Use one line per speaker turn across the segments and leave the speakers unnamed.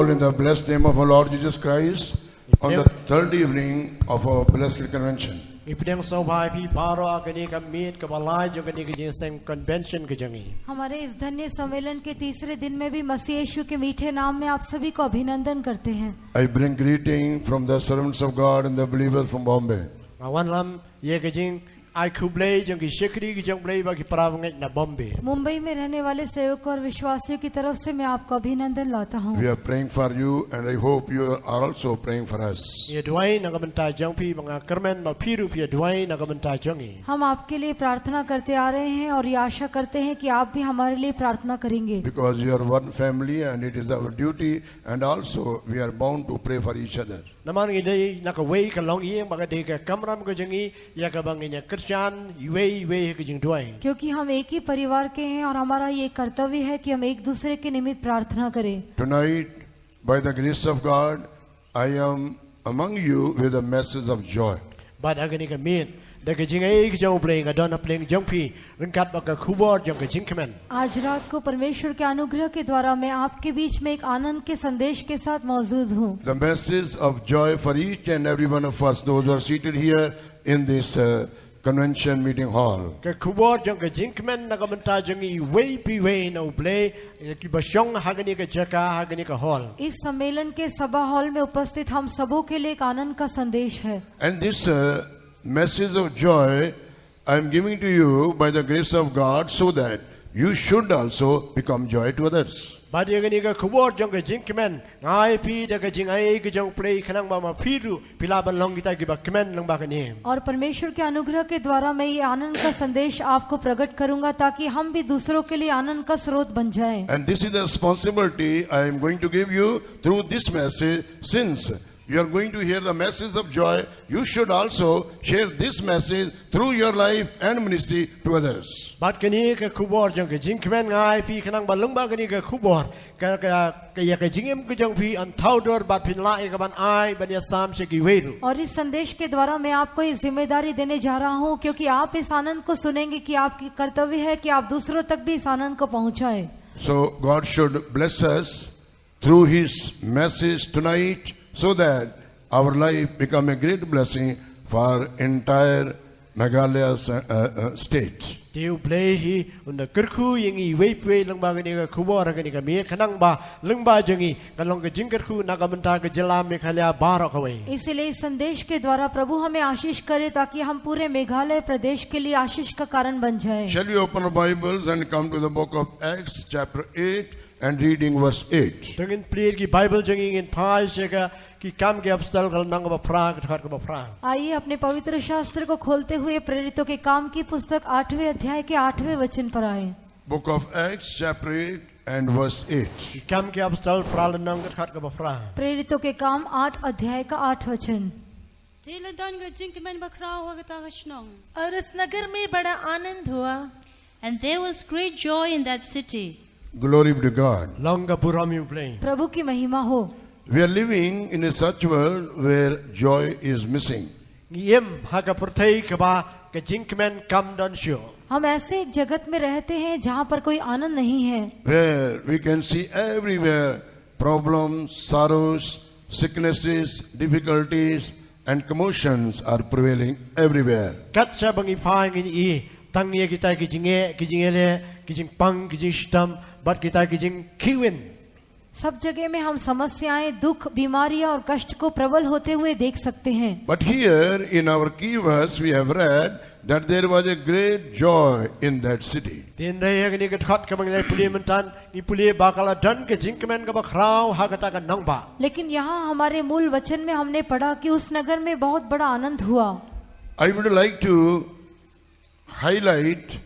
all in the blessed name of our Lord Jesus Christ on the third evening of our blessed convention.
हमारे इस धन्य सम्मेलन के तीसरे दिन में भी मसीह यीशु के मीठे नाम में आप सभी को अभिनंदन करते हैं.
I bring greeting from the servants of God and the believers from Bombay.
Mumbai में रहने वाले सेवकों और विश्वासियों की तरफ से मैं आपको अभिनंदन लाता हूँ.
We are praying for you and I hope you are also praying for us.
हम आपके लिए प्रार्थना करते आ रहे हैं और ये आशा करते हैं कि आप भी हमारे लिए प्रार्थना करेंगे.
Because you are one family and it is our duty and also we are bound to pray for each other.
क्योंकि हम एक ही परिवार के हैं और हमारा ये कर्तव्य है कि हम एक दूसरे के निमित्त प्रार्थना करें.
Tonight, by the grace of God, I am among you with a message of joy.
आज रात को परमेश्वर के अनुग्रह के द्वारा मैं आपके बीच में एक आनंद के संदेश के साथ मौजूद हूँ.
The message of joy for each and every one of us, those who are seated here in this convention meeting hall.
इस सम्मेलन के सभा हॉल में उपस्थित हम सबों के लिए एक आनंद का संदेश है.
And this message of joy I am giving to you by the grace of God so that you should also become joy to others.
और परमेश्वर के अनुग्रह के द्वारा मैं ये आनंद का संदेश आपको प्रकट करूंगा ताकि हम भी दूसरों के लिए आनंद का स्रोत बन जाएं.
And this is the responsibility I am going to give you through this message. Since you are going to hear the message of joy, you should also share this message through your life and ministry to others.
और इस संदेश के द्वारा मैं आपको ये जिम्मेदारी देने जा रहा हूँ क्योंकि आप इस आनंद को सुनेंगे कि आपकी कर्तव्य है कि आप दूसरों तक भी इस आनंद को पहुँचाएं.
So God should bless us through His message tonight, so that our life become a great blessing for entire Meghalaya state.
इसलिए इस संदेश के द्वारा प्रभु हमें आशीष करे ताकि हम पूरे मेघालय प्रदेश के लिए आशीष का कारण बन जाएं.
Shall we open our Bibles and come to the book of Acts chapter 8 and reading verse 8.
आइए अपने पवित्र शास्त्र को खोलते हुए प्रेरितों के काम की पुस्तक 8वें अध्याय के 8वें वचन पर आए.
Book of Acts chapter 8 and verse 8.
प्रेरितों के काम 8 अध्याय का 8 वचन.
और उस नगर में बड़ा आनंद हुआ.
And there was great joy in that city.
Glory be to God.
प्रभु की महिमा हो.
We are living in a such world where joy is missing.
हम ऐसे एक जगत में रहते हैं जहाँ पर कोई आनंद नहीं है.
Where we can see everywhere problems, sorrows, sicknesses, difficulties and commotions are prevailing everywhere.
सब जगह में हम समस्याएं, दुख, बीमारियां और कष्ट को प्रबल होते हुए देख सकते हैं.
But here in our key verse we have read that there was a great joy in that city.
लेकिन यहाँ हमारे मूल वचन में हमने पढ़ा कि उस नगर में बहुत बड़ा आनंद हुआ.
I would like to highlight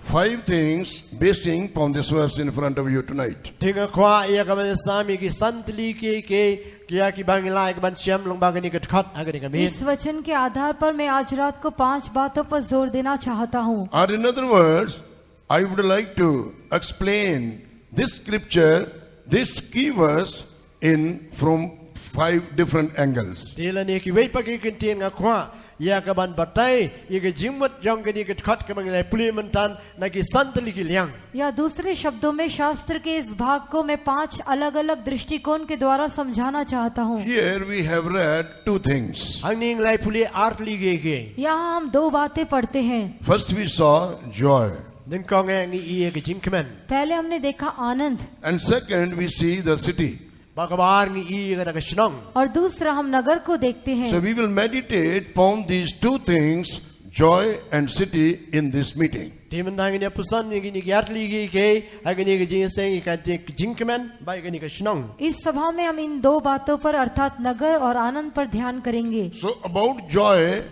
5 things basing upon this verse in front of you tonight.
इस वचन के आधार पर मैं आज रात को 5 बातों पर जोर देना चाहता हूँ.
Or in other words, I would like to explain this scripture, this key verse from 5 different angles.
ya ka ban batai ye ke jingmut jong ke ni ke khat ke mangai pulimentan na ki santli ki liang
या दूसरे शब्दों में शास्त्र के इस भाग को मैं 5 अलग अलग दृष्टिकोण के द्वारा समझाना चाहता हूँ।
Here we have read two things.
hangning lai puli art li ge
यहाँ हम 2 बातें पढ़ते हैं।
First we saw joy,
ning kong ngi ye ke jingkmen
पहले हमने देखा आनंद
and second we see the city.
bakabar ngi ye ke shnong
और दूसरा हम नगर को देखते हैं।
So we will meditate upon these two things, joy and city, in this meeting.
timandang ni pusan ni ni art li ge ke agni ke jing seng ka jingkmen bai ke ni ke shnong
इस सभा में हम इन 2 बातों पर अर्थात नगर और आनंद पर ध्यान करेंगे।
So about joy,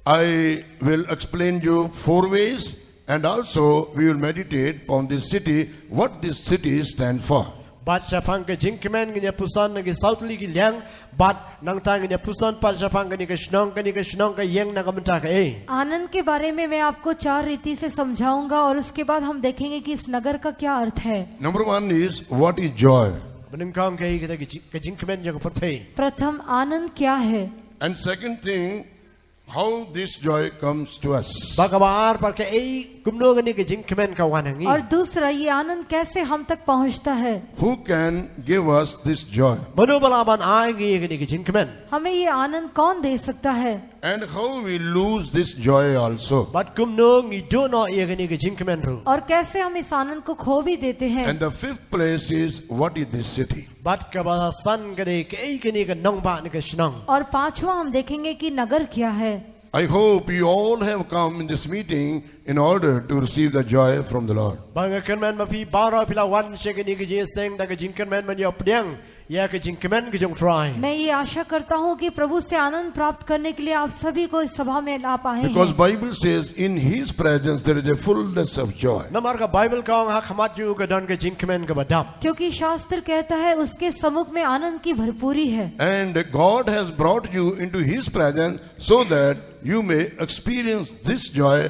I will explain you 4 ways, and also we will meditate upon this city, what this city stands for.
bat sapang ke jingkmen ni pusan ngi southly ki liang bat nang tang ni pusan pat sapang ni ke shnong ka yeng na kamta ka e
आनंद के बारे में मैं आपको 4 रीति से समझाऊंगा और उसके बाद हम देखेंगे कि इस नगर का क्या अर्थ है।
Number 1 is, what is joy?
bening kong ke jingkmen jang pathe
प्रथम आनंद क्या है,
And second thing, how this joy comes to us.
bakabar par ke e kumno ni ke jingkmen ka wanangi
और दूसरा ये आनंद कैसे हम तक पहुंचता है।
Who can give us this joy?
manu balaban aangi ke ni ke jingkmen
हमें ये आनंद कौन दे सकता है
And how we lose this joy also.
bat kumno ngi do no ye ke ni ke jingkmen ru
और कैसे हम इस आनंद को खो भी देते हैं।
And the fifth place is, what is this city?
bat ka ba san ke ni ke nong ba ni ke shnong
और 5वां हम देखेंगे कि नगर क्या है।
I hope you all have come in this meeting in order to receive the joy from the Lord.
bang kerman ma pi baro pila wan she ke ni ke jing seng da ke jingkmen man yo pdeng ya ke jingkmen ke jong try
मैं ये आशा करता हूँ कि प्रभु से आनंद प्राप्त करने के लिए आप सभी को इस सभा में आप आए
Because
हैं।
Bible says in His presence there is a fullness of joy.
namar ka bible kong ha khamat ju ke don ke jingkmen ke badam
क्योंकि शास्त्र कहता है उसके सम्मुख में आनंद की भरपूरी है।
And God has brought you into His presence so that you may experience this joy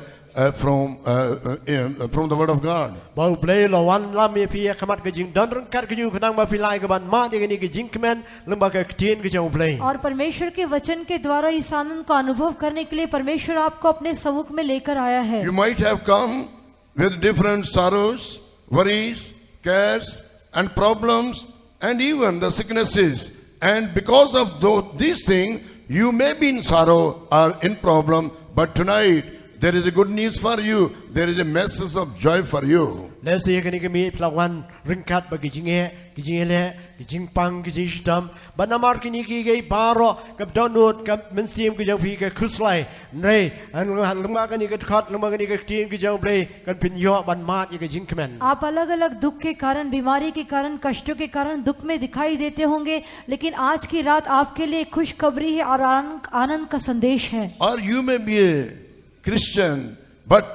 from the Word of God.
bau play lo wan lam ye pi khamat ke jing don kat ke ju khadang ma pi lai ke ban ma de ke ni ke jingkmen lamba ke tien ke jong play
और परमेश्वर के वचन के द्वारा इस आनंद को अनुभव करने के लिए परमेश्वर आपको अपने सम्मुख में लेकर आया है।
You might have come with different sorrows, worries, cares, and problems, and even the sicknesses. And because of these things, you may be in sorrow or in problem, but tonight there is a good news for you. There is a message of joy for you.
le se ke ni ke mi pla wan ringkat ba ke jing le ke jing pang ke jing stam ban namar ke ni ke baro ke don not ke men sim ke jong pi ke khuslai nei an luma ke ni ke khat luma ke ni ke tien ke jong play kan pin yo ban ma ke jingkmen
आप अलग अलग दुख के कारण, बीमारी के कारण, कष्टों के कारण दुख में दिखाई देते होंगे, लेकिन आज की रात आपके लिए खुशखबरी है और आनंद का संदेश है।
Or you may be a Christian, but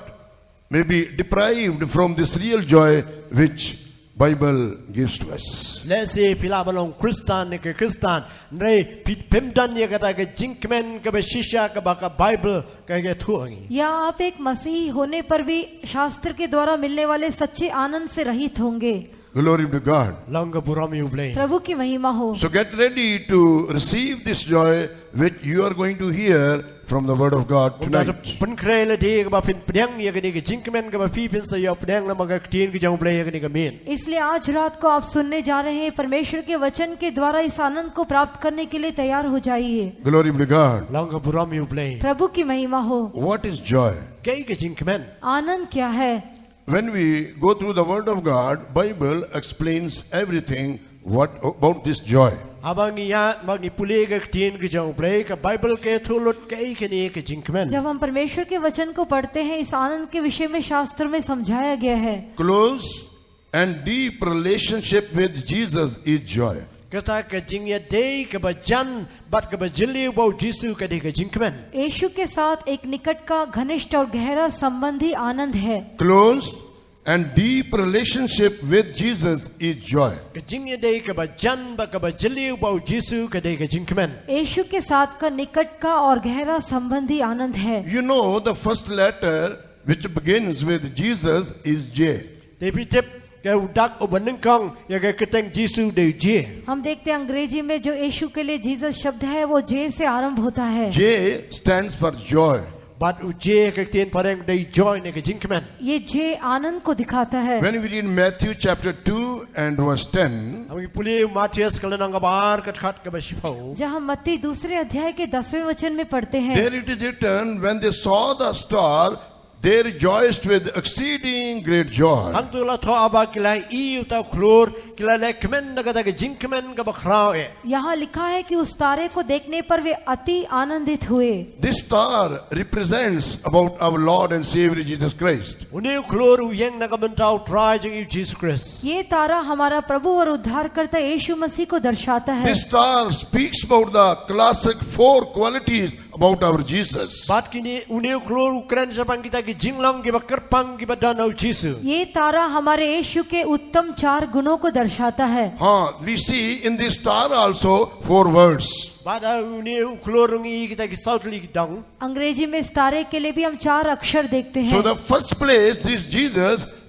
may be deprived from this real joy which Bible gives to us.
le se pila balong kristan ne ke kristan nei pit pem dan ye kata ke jingkmen ke be shisha ke ba ka bible ke thuangi
या आप एक मसीही होने पर भी शास्त्र के द्वारा मिलने वाले सच्चे आनंद से रहित होंगे।
Glory to God.
long buram you play
प्रभु की महिमा हो।
So get ready to receive this joy which you are going to hear from the Word of God tonight.
pun krele de ke ba pin pdeng ye ke ni ke jingkmen ke ba pi pin se yo pdeng la ma ke tien ke jong play ye ke ni ke min
इसलिए आज रात को आप सुनने जा रहे हैं, परमेश्वर के वचन के द्वारा इस आनंद को प्राप्त करने के लिए तैयार हो जाइए।
Glory to God.
long buram you play
प्रभु की महिमा हो।
What is joy?
ke jingkmen
आनंद क्या है?
When we go through the Word of God, Bible explains everything what about this joy.
abang ya mag ni pule ke tien ke jong play ke bible ke thulut ke ni ke jingkmen
जब हम परमेश्वर के वचन को पढ़ते हैं, इस आनंद के विषय में शास्त्र में समझाया गया है।
Close and deep relationship with Jesus is joy.
kata ke jing ye de ke ba jan bat ke ba jili bo jisu ke de ke jingkmen
यीशु के साथ एक निकट का घनिष्ठ और गहरा संबंधी आनंद है।
Close and deep relationship with Jesus is joy.
ke jing ye de ke ba jan ba ke ba jili bo jisu ke de ke jingkmen
यीशु के साथ का निकट का और गहरा संबंधी आनंद है।
You know the first letter which begins with Jesus is J.
de pi tep ke udak ubanengkong ya ke keteng Jisu de je.
हम देखते हैं अंग्रेजी में जो यीशु के लिए जीसस शब्द है वो जे से आरंभ होता है।
J stands for joy.
But uje ke tien pareng de joy ne ke jinkmen.
ये जे आनंद को दिखाता है।
When we read Matthew chapter 2 and verse 10,
Ami puli Matius kalenang kabar kat ke basipau.
जहाँ मत्ती दूसरे अध्याय के 10वें वचन में पढ़ते हैं,
there it is written, when they saw the star, they rejoiced with exceeding great joy.
Hang tu la tho aba kilai iu tau klur kilai le kemen na kata ke jinkmen ke bakrao e.
यहाँ लिखा है कि उस तारे को देखने पर वे अति आनंदित हुए।
This star represents about our Lord and Savior Jesus Christ.
Uniu klur uyeng na kamentau try jeng iu Jesus Christ.
ये तारा हमारा प्रभु और उद्धारकर्ता यीशु मसीह को दर्शाता है।
This star speaks about the classic 4 qualities about our Jesus.
Bat kini uniu klur ukren sapang kita ki jinglang ki bakerpang ki badanau Jesus.
ये तारा हमारे यीशु के उत्तम 4 गुणों को दर्शाता है।
We see in this star also 4 words.
Bada uniu klur ngi kita ki sautli ki dang.
अंग्रेजी में इस तारे के लिए भी हम 4 अक्षर देखते
So
हैं।
the first place,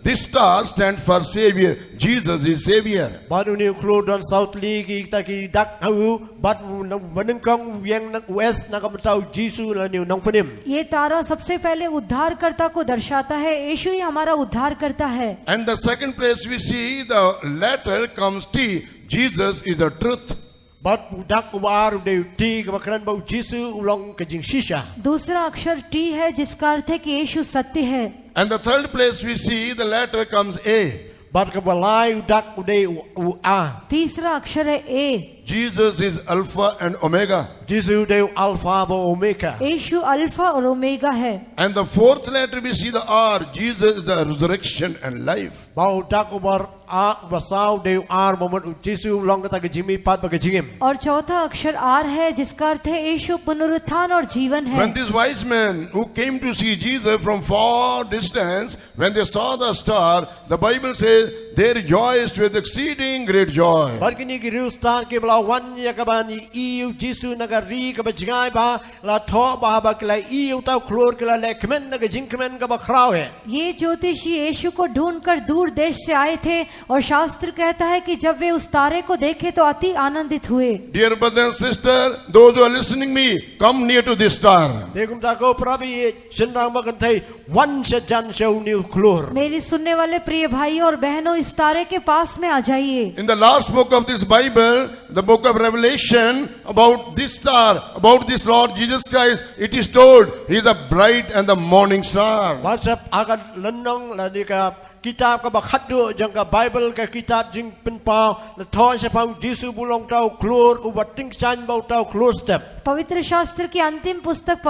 this star stands for Savior. Jesus is Savior.
Bat uniu klur dan sautli ki kita ki dak hau bat menengkong uyeng na US na kamentau Jesus la niu nang penim.
ये तारा सबसे पहले उद्धारकर्ता को दर्शाता है। यीशु ही हमारा उद्धारकर्ता है।
And the second place we see the letter comes T. Jesus is the truth.
Bat budak ubar de ti ke bakaran bau Jesus ulong ke jing shisha.
दूसरा अक्षर टी है जिसका अर्थ है कि यीशु सत्य है।
And the third place we see the letter comes A.
Bat ke balai udak ude u a.
तीसरा अक्षर है ए।
Jesus is Alpha and Omega.
Jesus de alpha ba omega.
Yeshu alpha और ओमेगा है।
And the fourth letter we see the R. Jesus is the resurrection and life.
Bau dak ubar a basau de ar moment Jesus ulong kata ke jimi pat ba ke jingim.
और चौथा अक्षर are है जिसका अर्थ है यीशु पुनरुत्थान और जीवन है।
When these wise men who came to see Jesus from far distance, when they saw the star, the Bible says they rejoiced with exceeding great joy.
Bat kini ki riustan ke belawan ya ke bani iu Jesus nagari ke bajngai ba la tho ba ba ke la iu tau klur ke la le kemen na ke jing kemen ke ba krau he.
ये ज्योतिषी यीशु को ढूंढकर दूर देश से आए थे और शास्त्र कहता है कि जब वे उस तारे को देखे तो अति आनंदित हुए।
Dear brother and sister, those who are listening me, come near to this star.
Dekum ta ko prabi senrang makan thai wan se jan se uniu klur.
मेरी सुनने वाले प्रिय भाई और बहनों, इस तारे के पास में आ जाइए।
In the last book of this Bible, the book of Revelation, about this star, about this Lord Jesus Christ, it is told he is the bright and the morning star.
WhatsApp akan lenong la di ka kitab ka bakhat du jang ka Bible ka kitab jing pen pau la thoi se pau Jesus bulong tau klur ubating chan bau tau klur step.
पवित्र शास्त्र की अंतिम पुस्तक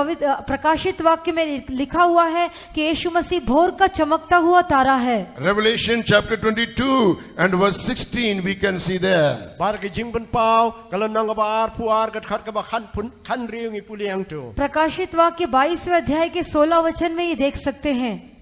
प्रकाशित वाक्य में लिखा हुआ है कि यीशु मसीह भोर का चमकता हुआ तारा है।
Revelation chapter 22 and verse 16 we can see there.
Bar ke jing pen pau kalau nang ka bar puar ka khat ka bakhan pun khan riung ipuli ang tu.
प्रकाशित वाक्य 22वें अध्याय के 16 वचन में ये देख सकते हैं।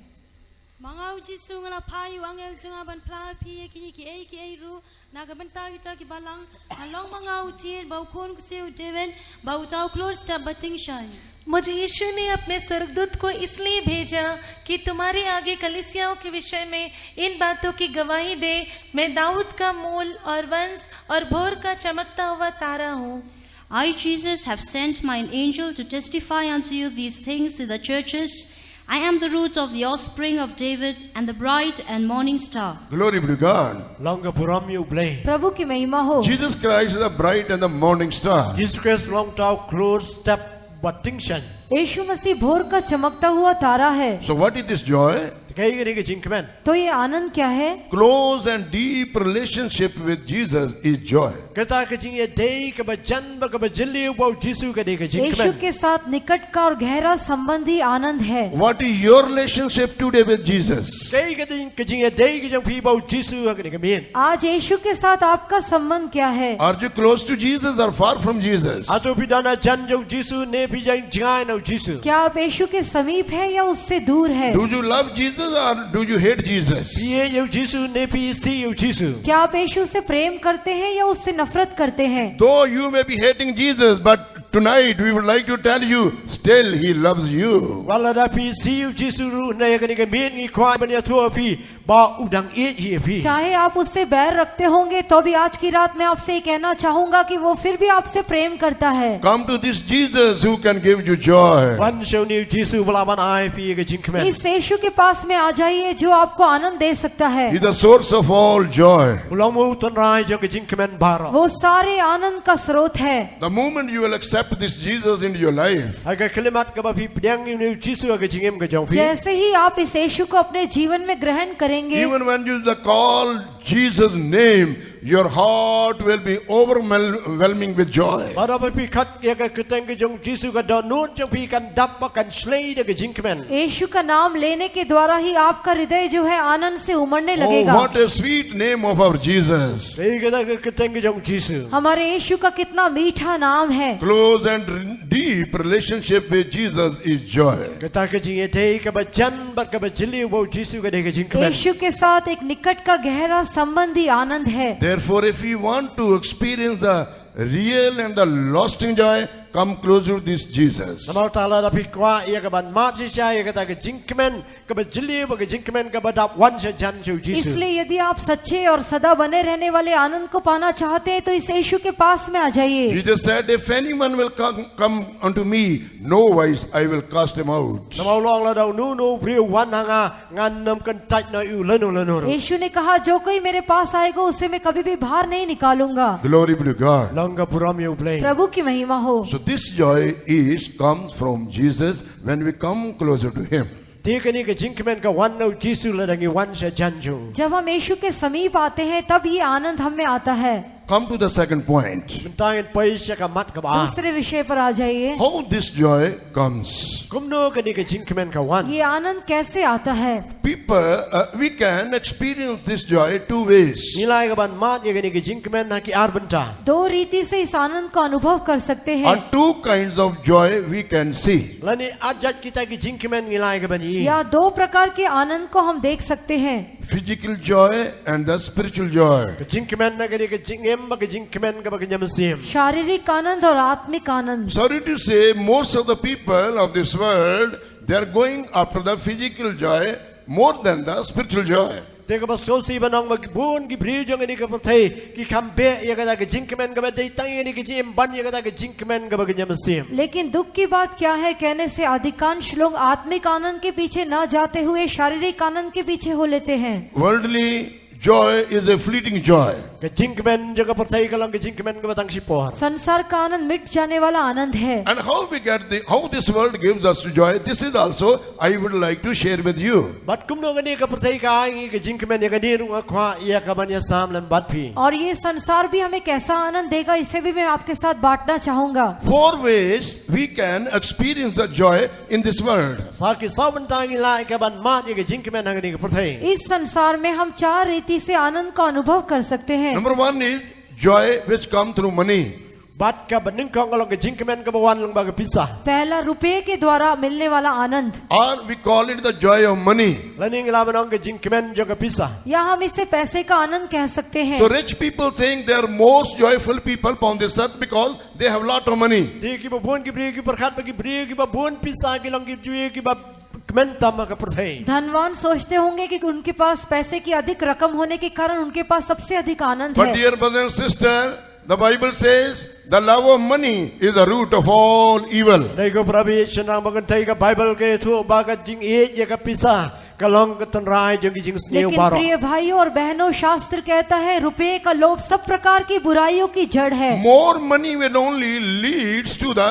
Mangau Jisu ngala payu angel junga ban pla pi ki ki ru naga ban ta ki balang along mangau tien bau kon se deven bau tau klor sta bating shine। मुझे यीशु ने अपने स्वर्गदूत को इसलिए भेजा कि तुम्हारे आगे कलीसियाओं के विषय में इन बातों की गवाही दे। मैं दाऊद का मूल और वंश और भोर का चमकता हुआ तारा हूँ।
I, Jesus, have sent mine angel to testify unto you these things in the churches. I am the root of the offspring of David and the bright and morning star.
Glory be to God.
Long ka puram yu blay.
प्रभु की महिमा हो।
Jesus Christ is the bright and the morning star.
Jesus Christ long tau klur step bating shan.
यीशु मसीह भोर का चमकता हुआ तारा है।
So what is this joy?
Kaya gini ke jing kemen.
तो ये आनंद क्या है?
Close and deep relationship with Jesus is joy.
Kata ke jing ye day ke bajan ba ke bajili bau Jesus ke day ke jing
Yeshu
kemen.
के साथ निकट का और गहरा संबंध ही आनंद है।
What is your relationship today with Jesus?
Kaya ke jing ye day ke jang pi bau Jesus ke day ke min.
आज यीशु के साथ आपका संबंध क्या है?
Are you close to Jesus or far from Jesus?
Ato pidana jan jang Jesus ne pi jang jingai na Jesus.
क्या आप यीशु के समीप है या उससे दूर है?
Do you love Jesus or do you hate Jesus?
Piye yu Jesus ne pi si yu Jesus.
क्या आप यीशु से प्रेम करते हैं या उससे नफरत करते हैं?
Though you may be hating Jesus, but tonight we would like to tell you, still he loves you.
Wala da pi si yu Jesus ru na ye ke min ngi kwai ban ya thua pi ba udang it hi phi
चाहे आप उससे बैर रखते होंगे तो भी आज की रात मैं आपसे ये कहना चाहूंगा कि वो फिर भी आपसे प्रेम करता है.
Come to this Jesus who can give you joy.
wan shau ni jisu wala ban ai phi ge jing kmen
इस यीशु के पास में आ जाइए जो आपको आनंद दे सकता है.
He's the source of all joy.
ulong mu ton rai jo ge jing kmen baro
वो सारे आनंद का स्रोत है.
The moment you will accept this Jesus into your life,
ai ge kelimat ge ba phi pdang ni jisu ge jing em ge jong phi
जैसे ही आप इस यीशु को अपने जीवन में ग्रहण करेंगे,
even when you call Jesus' name, your heart will be overwhelming with joy.
ba ba phi khat ye ge keteng ge jong jisu ge don nun jong phi kan dap ba kan slay de ge jing kmen
यीशु का नाम लेने के द्वारा ही आपका हृदय जो है आनंद से उमड़ने
Oh,
लगेगा.
what a sweet name of our Jesus.
ei ge da ge keteng ge jong jisu
हमारे यीशु का कितना मीठा नाम है.
Close and deep relationship with Jesus is joy.
kata ke jing e te ke ba jan ba ke ba jili bo jisu ge de ge jing kmen
यीशु के साथ एक निकट का गहरा संबंधी आनंद है.
Therefore, if you want to experience the real and the lasting joy, come closer to this Jesus.
Namal tala da phi kwa ye ke ban ma ji cha ye ke ta ke jing kmen ke ba jili bo ke jing kmen ke ba dap wan se jan ju jisu
इसलिए यदि आप सच्चे और सदा बने रहने वाले आनंद को पाना चाहते हैं तो इस यीशु के पास में आ जाइए.
Jesus said, if anyone will come unto me, no wise I will cast him out.
Namal long la dau nu nu priu wan hanga ngan nam kan tait na yu lenu lenu
यीशु ने कहा जो कोई मेरे पास आएगा उसे मैं कभी भी बाहर नहीं निकालूंगा.
Glory be to God.
longa puram yu play
प्रभु की महिमा हो.
So this joy comes from Jesus when we come closer to him.
ti ke ni ke jing kmen ka wan no jisu la dangi wan se jan ju
जब हम यीशु के समीप आते हैं तब ये आनंद हम में आता है.
Come to the second point.
mentang pai se ka mat ka ba
दूसरे विषय पर आ जाइए.
How this joy comes.
kum no ke ni ke jing kmen ka wan
ये आनंद कैसे आता है?
People, we can experience this joy two ways.
nilai ka ban mat ye ke ni ke jing kmen na ki ar banta
दो रीति से इस आनंद को अनुभव कर सकते हैं.
Or two kinds of joy we can see.
la ni ajat kita ki jing kmen nilai ka ban yi
या दो प्रकार के आनंद को हम देख सकते हैं.
Physical joy and the spiritual joy.
ke jing kmen na ke ni ke jing em ba ke jing kmen ka ba ke nyam sim
शारीरिक आनंद और आत्मिक आनंद.
Sorry to say, most of the people of this world, they are going after the physical joy more than the spiritual joy.
te ka ba so si banong ba bun ki bri jong ni ka pa thai ki kham be ye ka da ke jing kmen ka ba dei tang ni ke jim ban ye ka da ke jing kmen ka ba ke nyam sim
लेकिन दुख की बात क्या है, कहने से अधिकांश लोग आत्मिक आनंद के पीछे न जाते हुए शारीरिक आनंद के पीछे हो लेते हैं.
Worldly joy is a fleeting joy.
ke jing kmen jo ka pa thai ka lang ke jing kmen ka ba tang si por
संसार का आनंद मिट जाने वाला आनंद है.
And how this world gives us joy, this is also I would like to share with you.
bat kum no ni ka pa thai ka ai ke jing kmen ye ka ni ru khwa ye ka ban ya sam lam bat phi
और ये संसार भी हमें कैसा आनंद देगा इसे भी मैं आपके साथ बांटना चाहूंगा.
Four ways we can experience the joy in this world.
sa ki sa ban tang lai ka ban ma ye ke jing kmen na ni ka pa thai
इस संसार में हम चार रीति से आनंद का अनुभव कर सकते हैं.
Number one is joy which comes through money.
bat ka ban ning kong ka lang ke jing kmen ka ba wan lang ba ke pisa
पहला रुपये के द्वारा मिलने वाला आनंद,
Or we call it the joy of money.
la ning la ban ke jing kmen jo ka pisa
या हम इसे पैसे का आनंद कह सकते हैं.
So rich people think they are most joyful people upon this earth because they have lot of money.
di ki ba bun ki bri ki perkhat ba ki bri ki ba bun pisa ki lang ki jui ki ba kmen tam ka perthai
धनवान सोचते होंगे कि उनके पास पैसे की अधिक रकम होने के कारण उनके पास सबसे अधिक आनंद
But
है.
dear brother and sister, the Bible says the love of money is the root of all evil.
dai ko prabi senang ba kan thai ka bible ke thu ba ka jing e ye ka pisa ka long ka tan rai jong ki jing sneu
लेकिन
baro
प्रिय भाइयों और बहनों, शास्त्र कहता है रुपये का लोभ सब प्रकार की बुराइयों की जड़ है.
More money will only leads to the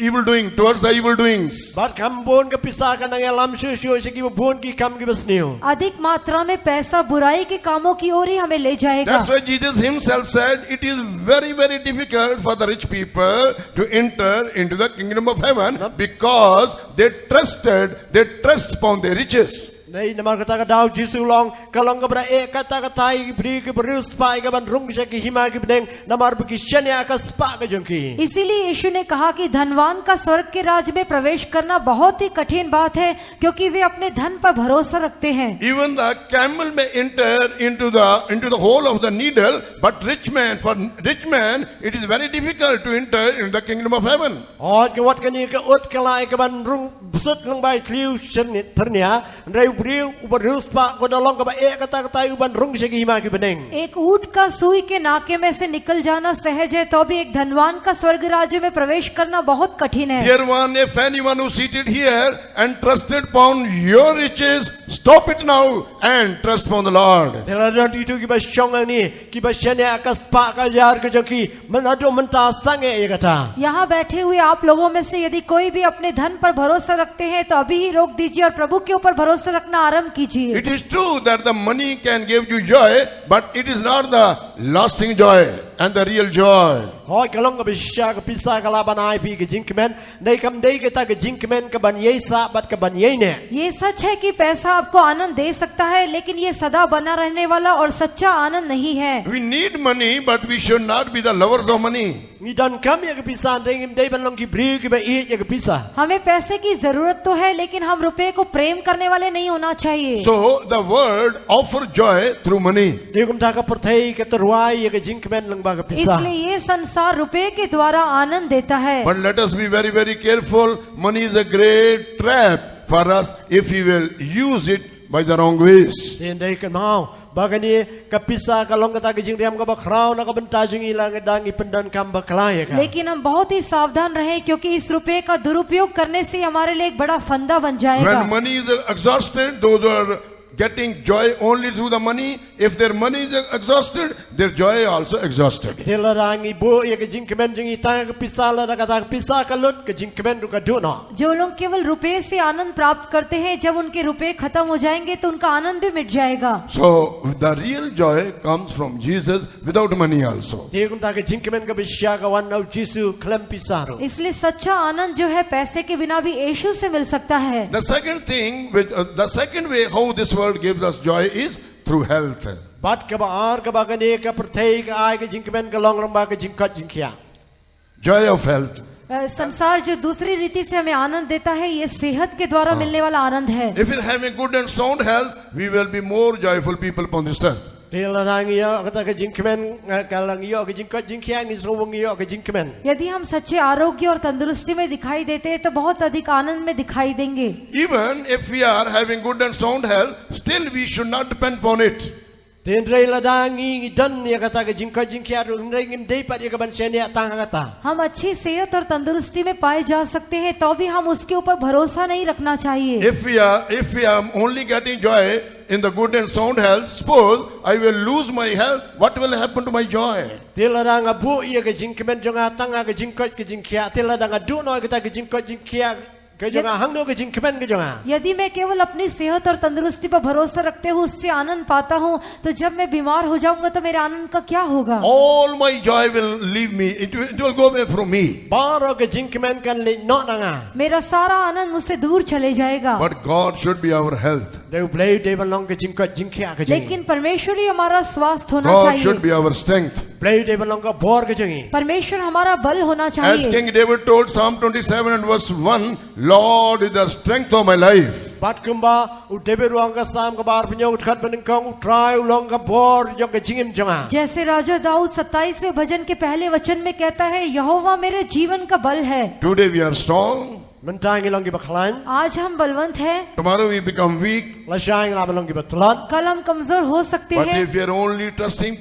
evil doing, towards the evil doings.
bat kam bun ka pisa ka nang alam shu shu se ki ba bun ki kam ki ba sneu
अधिक मात्रा में पैसा बुराई के कामों की ओर ही हमें ले जाएगा.
That's why Jesus himself said it is very, very difficult for the rich people to enter into the kingdom of heaven because they trust upon their riches.
nei namar kata ka dau jisu long ka long ka bra e kata ka tai ki bri ki bru spa ka ban rung se ki hima ki bdeng namar bu ki shanya ka spa ka jong ki
इसीलिए यीशु ने कहा कि धनवान का स्वर्ग के राज्य में प्रवेश करना बहुत ही कठिन बात है क्योंकि वे अपने धन पर भरोसा रखते हैं.
Even the camel may enter into the hole of the needle, but for rich man, it is very difficult to enter into the kingdom of heaven.
ot ka wat ka ni ka ut ka lai ka ban rung sut lang bai tliu shen ni thernia rei beriu uban rius pak ko nolong ka ba kata uban rung segi ma ki beneng.
एक ऊंट का सुई के नाके में से निकल जाना सहज है, तो भी एक धनवान का स्वर्ग राज्य में प्रवेश करना बहुत कठिन है।
Dear one, if anyone who seated here and trusted upon your riches, stop it now and trust upon the Lord.
Teladan itu ki ba syong ni ki ba syane akas pak ka jar ke jaki menado menta sange ye kata.
यहाँ बैठे हुए आप लोगों में से यदि कोई भी अपने धन पर भरोसा रखते हैं तो अभी ही रोक दीजिए और प्रभु के ऊपर भरोसा रखना आरंभ कीजिए।
It is true that the money can give you joy, but it is not the lasting joy and the real joy.
Hoi kalong ka bisya ka pisa ka laban ai pi ke jinkmen nei kam dei ke ta ke jinkmen ka ban yei sa bat ka ban yei ne.
ये सच है कि पैसा आपको आनंद दे सकता है, लेकिन ये सदा बना रहने वाला और सच्चा आनंद नहीं है।
We need money, but we should not be the lovers of money.
Ni dan kam ye ke pisa dei dei ban long ki bri ke ba i ye ke pisa.
हमें पैसे की जरूरत तो है, लेकिन हम रुपए को प्रेम करने वाले नहीं होना चाहिए।
So the world offers joy through money.
Dei kum ta ka perthai ke terwai ye ke jinkmen lang ba ka pisa.
इसलिए ये संसार रुपए के द्वारा आनंद देता है।
But let us be very, very careful. Money is a great trap for us if we will use it by the wrong ways.
Den dei kan mau bagani ka pisa ka long ka ta ke jing riam ka ba khrau na ka benta jing ilang dang i pendan kam ba klai ka.
लेकिन हम बहुत ही सावधान रहें, क्योंकि इस रुपए का दुरुपयोग करने से हमारे लिए एक बड़ा फंदा बन जाएगा।
When money is exhausted, those who are getting joy only through the money, if their money is exhausted, their joy also exhausted.
Telarang ibu ye ke jinkmen jing i ta ka pisa la ka ta pisa ka lut ke jinkmen ru ka du no.
जो लोग केवल रुपए से आनंद प्राप्त करते हैं, जब उनके रुपए खत्म हो जाएंगे तो उनका आनंद भी मिट जाएगा।
So the real joy comes from Jesus without money also.
Dei kum ta ke jinkmen ka bisya ka wan au Jisu klem pisa ru.
इसलिए सच्चा आनंद जो है पैसे के बिना भी यीशु से मिल सकता है।
The second thing, the second way how this world gives us joy is through health.
Bat ka ba ar ka ba ka perthai ka ai ke jinkmen ka long ramba ka jingkat jingkia.
Joy of health.
संसार जो दूसरी रीति से हमें आनंद देता है, ये सेहत के द्वारा मिलने वाला आनंद है।
If we have a good and sound health, we will be more joyful people upon this earth.
Telarang yo kata ke jinkmen ka lang yo ke jingkat jingkia ngi srowong yo ke jinkmen.
यदि हम सच्चे आरोग्य और तंदुरुस्ती में दिखाई देते हैं तो बहुत अधिक आनंद में दिखाई देंगे।
Even if we are having good and sound health, still we should not depend upon it.
Ten rei ladangi dan ya kata ke jingkat jingkia ru rei ngim dei pat ye ka ban sene tang kata.
हम अच्छी सेहत और तंदुरुस्ती में पाए जा सकते हैं, तो भी हम उसके ऊपर भरोसा नहीं रखना चाहिए।
If we are only getting joy in the good and sound health, suppose I will lose my health, what will happen to my joy?
Telarang abu ye ke jingkmen jonga tanga ke jingkat ke jingkia telarang adu no kata ke jingkat jingkia ke jonga hangno ke jingkmen ke jonga.
यदि मैं केवल अपनी सेहत और तंदुरुस्ती पर भरोसा रखते हुए उससे आनंद पाता हूँ, तो जब मैं बीमार हो जाऊंगा तो मेरे आनंद का क्या होगा?
All my joy will leave me. It will go away from me.
Baro ke jingkmen kan le no nanga.
मेरा सारा आनंद मुझसे दूर चले जाएगा।
But God should be our health.
Deu play de balong ke jingkat jingkia ke jing.
लेकिन परमेश्वर ही हमारा स्वास्थ्य होना
God should
चाहिए।
be our strength.
Play de balong ka bor ke jingi.
परमेश्वर हमारा बल होना
As
चाहिए।
King David told Psalm 27 and verse 1, Lord is the strength of my life.
Bat kumba u debe ruang ka sam ka bar pinyo utkat benengkong u try ulong ka bor jong ke jingim jonga.
जैसे राजा दाऊद 27वें भजन के पहले वचन में कहता है, यहोवा मेरे जीवन का बल है।
Today we are strong.
Mentangi long ki baklan.
आज हम बलवंत हैं,
Tomorrow we become weak.
Lasyang la balong ki batlan.
कल हम कमजोर हो सकते
But
हैं।
if we are only trusting,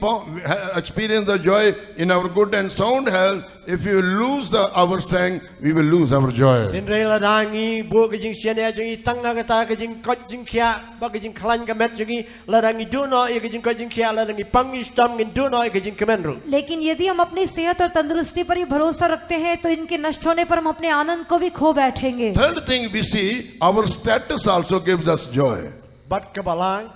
experience the joy in our good and sound health, if we lose our strength, we will lose our joy.
Tin rei la dangi bu ke jing sian ya jing tanga ka ta ke jing kot jing kia ba ke jing klan ka met jing la dangi du no ye ke jing kot jing kia la dangi pangi stam ngin du no ye ke jing kemen ru.
लेकिन यदि हम अपनी सेहत और तंदुरुस्ती पर ही भरोसा रखते हैं, तो इनके नष्ट होने पर हम अपने आनंद को भी खो बैठेंगे।
Third thing we see, our status also gives us joy.
Bat ka balai.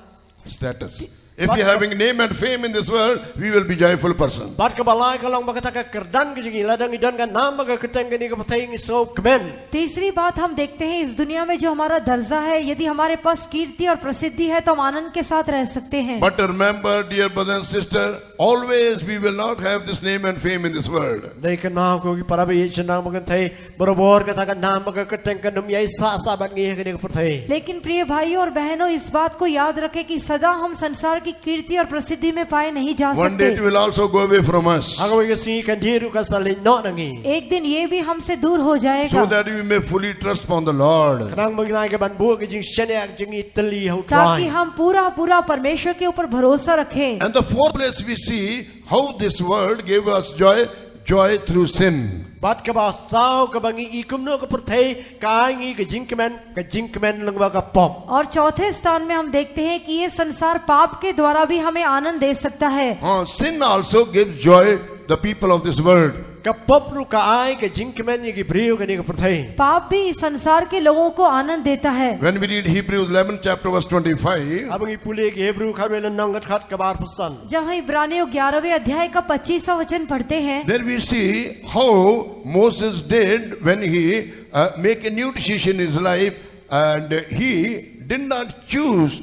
Status. If we are having name and fame in this world, we will be joyful person.
Bat ka balai ka long ba ka ta ka kerdan ke jing la dangi dan ka nam ba ka keteng ke ni ka patai ngi so kemen.
तीसरी बात हम देखते हैं, इस दुनिया में जो हमारा दर्जा है, यदि हमारे पास कीर्ति और प्रसिद्धि है तो हम आनंद के साथ रह सकते हैं।
But remember, dear brother and sister, always we will not have this name and fame in this world.
Đây cái nào của cái para bây giờ nào mà cái thầy borobar cái thằng cái nam mà cái trăng cái nấm yai sa bạn nghe cái này cái thầy.
लेकिन प्रिय भाइयों और बहनों, इस बात को याद रखें कि सदा हम संसार की कीर्ति और प्रसिद्धि में पाए नहीं जा
One day it
सकते।
will also go away from us.
Ako cái si cái dhiru cái salin nọ nangi.
एक दिन ये भी हमसे दूर हो
So
जाएगा,
that we may fully trust upon the Lord.
Kanang magnai cái ban bua cái jing shenek jing Italy hậu
ताकि
try.
हम पूरा पूरा परमेश्वर के ऊपर भरोसा रखें।
And the fourth place we see how this world gave us joy through sin.
Bat ka ba sao ka bangi ikum no ka perthei ka ngi ka jing kemen lengwa ka pom.
और चौथे स्थान में हम देखते हैं कि ये संसार पाप के द्वारा भी हमें आनंद दे सकता है।
Sin also gives joy the people of this world.
Ka pop ru ka ai ka jing kemen ye ki brio ka ni ka perthei.
पाप भी इस संसार के लोगों को आनंद देता है।
When we read Hebrews 11 chapter verse 25,
Abangi pule ki Hebrew kharwe nang khat ka bar pusan.
जब हम इब्रानियों 11वें अध्याय का 25वां वचन पढ़ते हैं,
there we see how Moses did when he make a new decision in his life, and he did not choose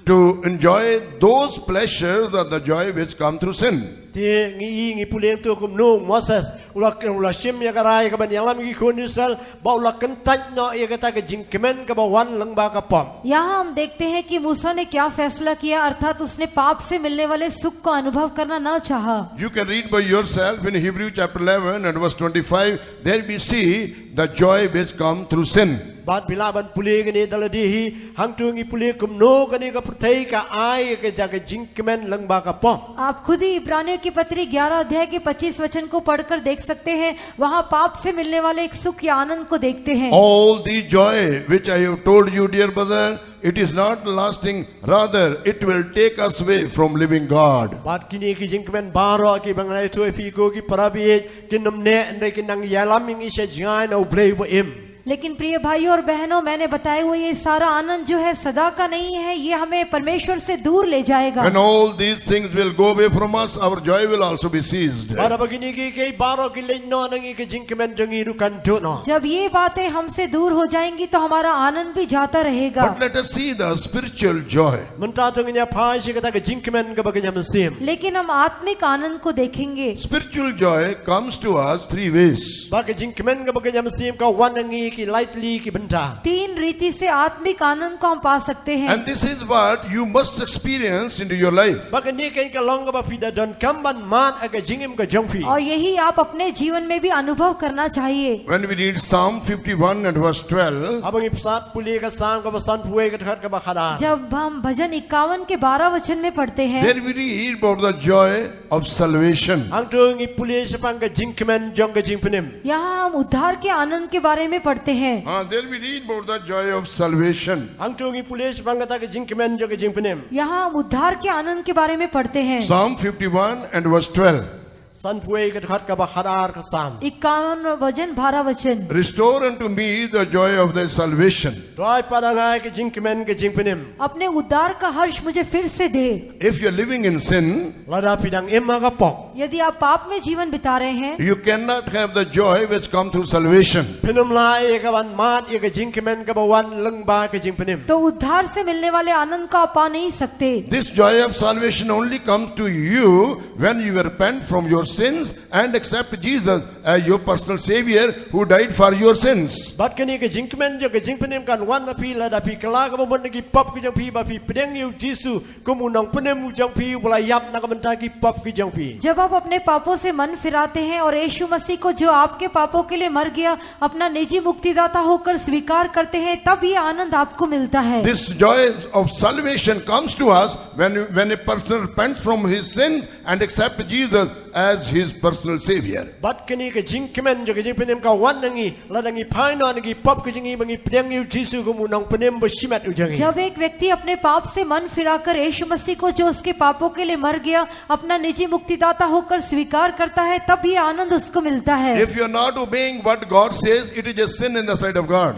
to enjoy those pleasures or the joy which come through sin.
Ti ngi pule tu kum no Moses ula shim ya karai ka ban yalam ki khon Israel ba ula kentan no ye kata ka jing kemen ka ba wan lengba ka pom.
यहाँ हम देखते हैं कि मूसा ने क्या फैसला किया, अर्थात उसने पाप से मिलने वाले सुख को अनुभव करना न चाहा।
You can read by yourself in Hebrews chapter 11 and verse 25. There we see the joy which come through sin.
Bat bila ban pule ka ni daladi hi hang tu ngi pule kum no ka ni ka perthei ka ai ka ja ka jing kemen lengba ka pom.
आप खुद ही इब्रानियों की पत्री 11 अध्याय के 25 वचन को पढ़कर देख सकते हैं। वहाँ पाप से मिलने वाले एक सुख या आनंद को देखते हैं।
All the joy which I have told you, dear brother, it is not lasting, rather it will take us away from living God.
Bat kini ki jing kemen baro ki bangai tu pi ko ki parabi ki namne ndai ki nang yalam ngi se jingai no brei bo im.
लेकिन प्रिय भाइयों और बहनों, मैंने बताया हुआ ये सारा आनंद जो है सदा का नहीं है, ये हमें परमेश्वर से दूर ले जाएगा।
When all these things will go away from us, our joy will also be seized.
Para begini ki kay baro ki lein no nang ki jing kemen jangi ru kan tu no.
जब ये बातें हमसे दूर हो जाएंगी तो हमारा आनंद भी जाता रहेगा।
But let us see the spiritual joy.
Menta tu ngi phai si kata ka jing kemen ka baganya mesim.
लेकिन हम आत्मिक आनंद को देखेंगे।
Spiritual joy comes to us three ways.
Ba ka jing kemen ka baganya mesim ka wan ngi ki lightly ki benta.
तीन रीति से आत्मिक आनंद को हम पा सकते हैं।
And this is what you must experience into your life.
Ba ka ni kay ka long ka ba pida don kamban man aga jingim ka jongfi.
और यही आप अपने जीवन में भी अनुभव करना चाहिए।
When we read Psalm 51 and verse 12,
Abang ipsat puli ka sam ka ba san puwe ka khat ka ba khada.
जब हम भजन 51 के 12 वचन में पढ़ते हैं,
there we read about the joy of salvation.
Ang tu ngi puli sepang ka jing kemen jong ka jing penim.
यहाँ हम उद्धार के आनंद के बारे में पढ़ते हैं।
There we read about the joy of salvation.
Ang tu ngi puli sepang ka ta ka jing kemen jong ka jing penim.
यहाँ हम उद्धार के आनंद के बारे में पढ़ते हैं।
Psalm 51 and verse 12.
San puwe ka khat ka ba khadar ka sam.
51 वचन 12 वचन,
Restore unto me the joy of thy salvation.
Doi padangai ka jing kemen ka jing penim.
अपने उद्धार का हर्ष मुझे फिर से दे।
If you are living in sin,
Lada pidang emma ka pok.
यदि आप पाप में जीवन बिता रहे हैं
you cannot have the joy which comes through salvation.
Penum lai ka ban mat ye ka jing kemen ka ba wan leng ba ka jing penim.
तो उद्धार से मिलने वाले आनंद को आप पा नहीं सकते।
This joy of salvation only comes to you when you repent from your sins and accept Jesus as your personal savior who died for your sins.
Bat kani ka jing kemen jo ka jing penim kan wan na pi lada pi kala ka ba mon ki pop ki jong pi ba pi pedeng yu jisu ku mu nong penem mu jong pi bula yap na ka benta ki pop ki jong pi.
जब आप अपने पापों से मन फिराते हैं और यीशु मसीह को जो आपके पापों के लिए मर गया अपना निजी मुक्तिदाता होकर स्वीकार करते हैं, तब ये आनंद आपको मिलता है।
This joy of salvation comes to us when a person repents from his sins and accepts Jesus as his personal savior.
Bat kani ka jing kemen jo ka jing penim ka wan nangi lada ngi phai no ngi pop ki jing bangi pedeng yu jisu ku mu nong penem ba shimat u jangi.
जब एक व्यक्ति अपने पाप से मन फिराकर यीशु मसीह को जो उसके पापों के लिए मर गया अपना निजी मुक्तिदाता होकर स्वीकार करता है, तब ये आनंद उसको मिलता है।
If you are not obeying what God says, it is a sin in the sight of God.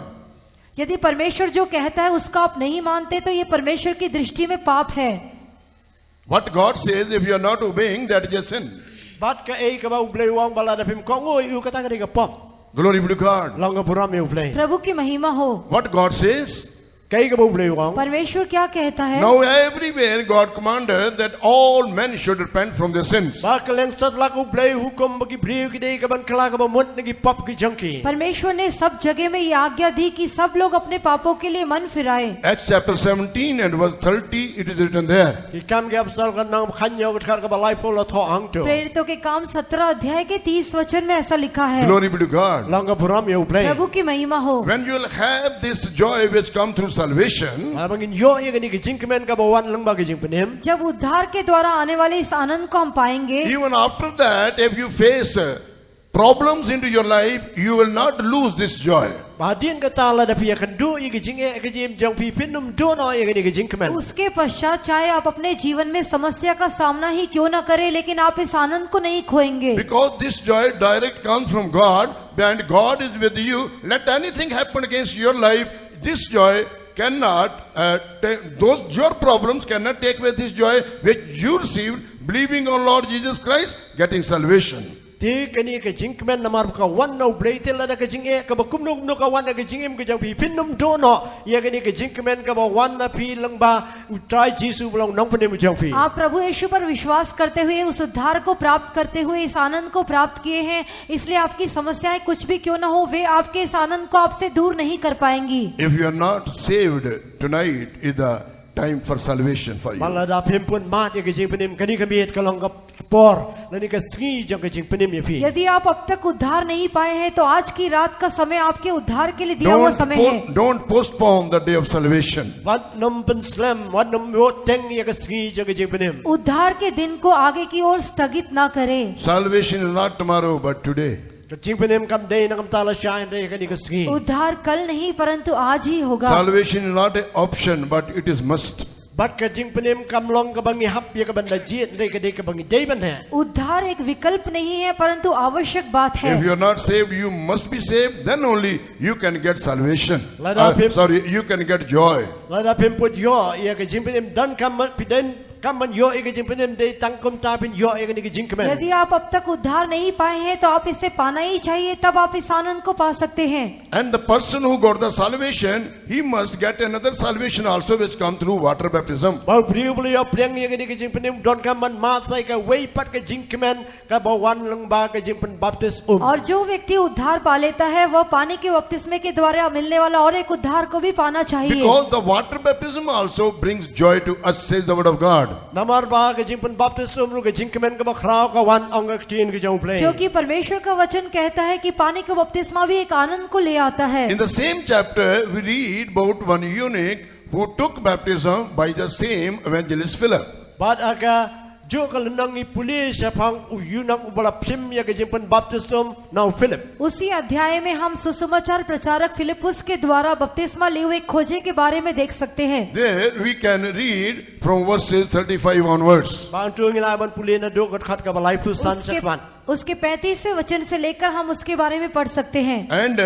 यदि परमेश्वर जो कहता है उसका आप नहीं मानते तो ये परमेश्वर की दृष्टि में पाप है।
What God says, if you are not obeying, that is a sin.
Bat ka ei ka ba ublei wang bala da pim kongo yu ka ta ka pop.
Glory be to God.
Long ka buram yu ublei.
प्रभु की महिमा हो।
What God says
kay ka bo bleu wang
परमेश्वर क्या कहता है?
Now everywhere God commanded that all men should repent from their sins.
ba kaleng sat la ko bleu hukum bagi bleu ki dei ka ban kala ka ba mut nagi pop ki junkie
परमेश्वर ने सब जगह में ये आज्ञा दी कि सब लोग अपने पापों के लिए मन फिराए।
Acts chapter 17 and verse 30, it is written there.
ki kam ge apsal ka nang khanyo ka ka ba lai pol la tho ang to
प्रेरितों के काम 17 अध्याय के 30 वचन में ऐसा लिखा है।
Glory be to God.
lang ka buram yo bleu
प्रभु की महिमा हो।
When you will have this joy which come through salvation,
bangin yo ye ni ki jinkmen ka ba wan lang ba ki jing penem
जब उद्धार के द्वारा आने वाले इस आनंद को हम पाएंगे,
even after that, if you face problems into your life, you will not lose this joy.
ba din ka ta la da pi kan du ye ki jing e ka jim jong pi pinum do no ye ni ki jinkmen
उसके पश्चात चाहे आप अपने जीवन में समस्या का सामना ही क्यों न करें, लेकिन आप इस आनंद को नहीं खोएंगे।
Because this joy direct comes from God, and God is with you. Let anything happen against your life, this joy cannot, your problems cannot take away this joy which you received, believing on Lord Jesus Christ, getting salvation.
ti kani ka jinkmen namar ka wan no bleu tel da ka jing e ka ba kum no ka wan da ka jing em ka jong pi pinum do no ye kani ka jinkmen ka ba wan da pi lang ba utrai jisu blong nong penem jong pi
आप प्रभु यीशु पर विश्वास करते हुए उस उद्धार को प्राप्त करते हुए इस आनंद को प्राप्त किए हैं, इसलिए आपकी समस्याएं कुछ भी क्यों न हो, वे आपके इस आनंद को आपसे दूर नहीं कर पाएंगी।
If you are not saved tonight, is the time for salvation for you.
Malada pimpun mat ye ka jing penem kani ka miet ka long ka por la ni ka ski jong ka jing penem ye pi
यदि आप अब तक उद्धार नहीं पाए हैं तो आज की रात का समय आपके उद्धार के लिए दिया हुआ समय है।
Don't postpone the day of salvation.
wat nom pen slam wat nom yo teng ye ka ski jong ka jing penem
उद्धार के दिन को आगे की ओर स्थगित ना करें।
Salvation is not tomorrow, but today.
ka jing penem kam dei na kam ta la shine re ka ni ka ski
उद्धार कल नहीं परंतु आज ही होगा।
Salvation is not an option, but it is must.
bat ka jing penem kam long ka bangi hap ye ka ban da jiet re ka dei ka bangi dei ban hai
उद्धार एक विकल्प नहीं है परंतु आवश्यक बात है।
If you are not saved, you must be saved. Then only you can get salvation.
Let us be-
Sorry, you can get joy.
la da pimput yo ye ka jing penem dan kam pi den kam man yo ye ka jing penem dei tang kom ta pin yo ye ka ni ka jing kemen
यदि आप अब तक उद्धार नहीं पाए हैं तो आप इसे पाना ही चाहिए, तब आप इस आनंद को पा सकते हैं।
And the person who got the salvation, he must get another salvation also, which come through water baptism.
ba briu bli yo preng ye ka ni ka jing penem don kam man ma sai ka wei pat ka jing kemen ka ba wan lang ba ka jing pen baptis
और जो व्यक्ति उद्धार पा लेता है वह पानी के बपतिस्मे के द्वारा मिलने वाला और एक उद्धार को भी पाना चाहिए।
Because the water baptism also brings joy to us, says the word of God.
namar ba ka jing pen baptis ru ka jing kemen ka ba khrao ka wan ong ka tin ka jong play
क्योंकि परमेश्वर का वचन कहता है कि पानी का बपतिस्मा भी एक आनंद को ले आता है।
In the same chapter, we read about one eunuch who took baptism by the same evangelist Philip.
bat aga jo ka lenang i pulis pang u yunang ubala psim ya ka jing pen baptis now philip
उसी अध्याय में हम सुसमाचार प्रचारक फिलिपुस के द्वारा बपतिस्मा लिए हुए खोजे के बारे में देख सकते हैं।
There we can read from verses 35 onwards.
bang tu ngila ban pulin na do ka khat ka balai pu san chakman
उसके 35वें वचन से लेकर हम उसके बारे में पढ़ सकते हैं।
And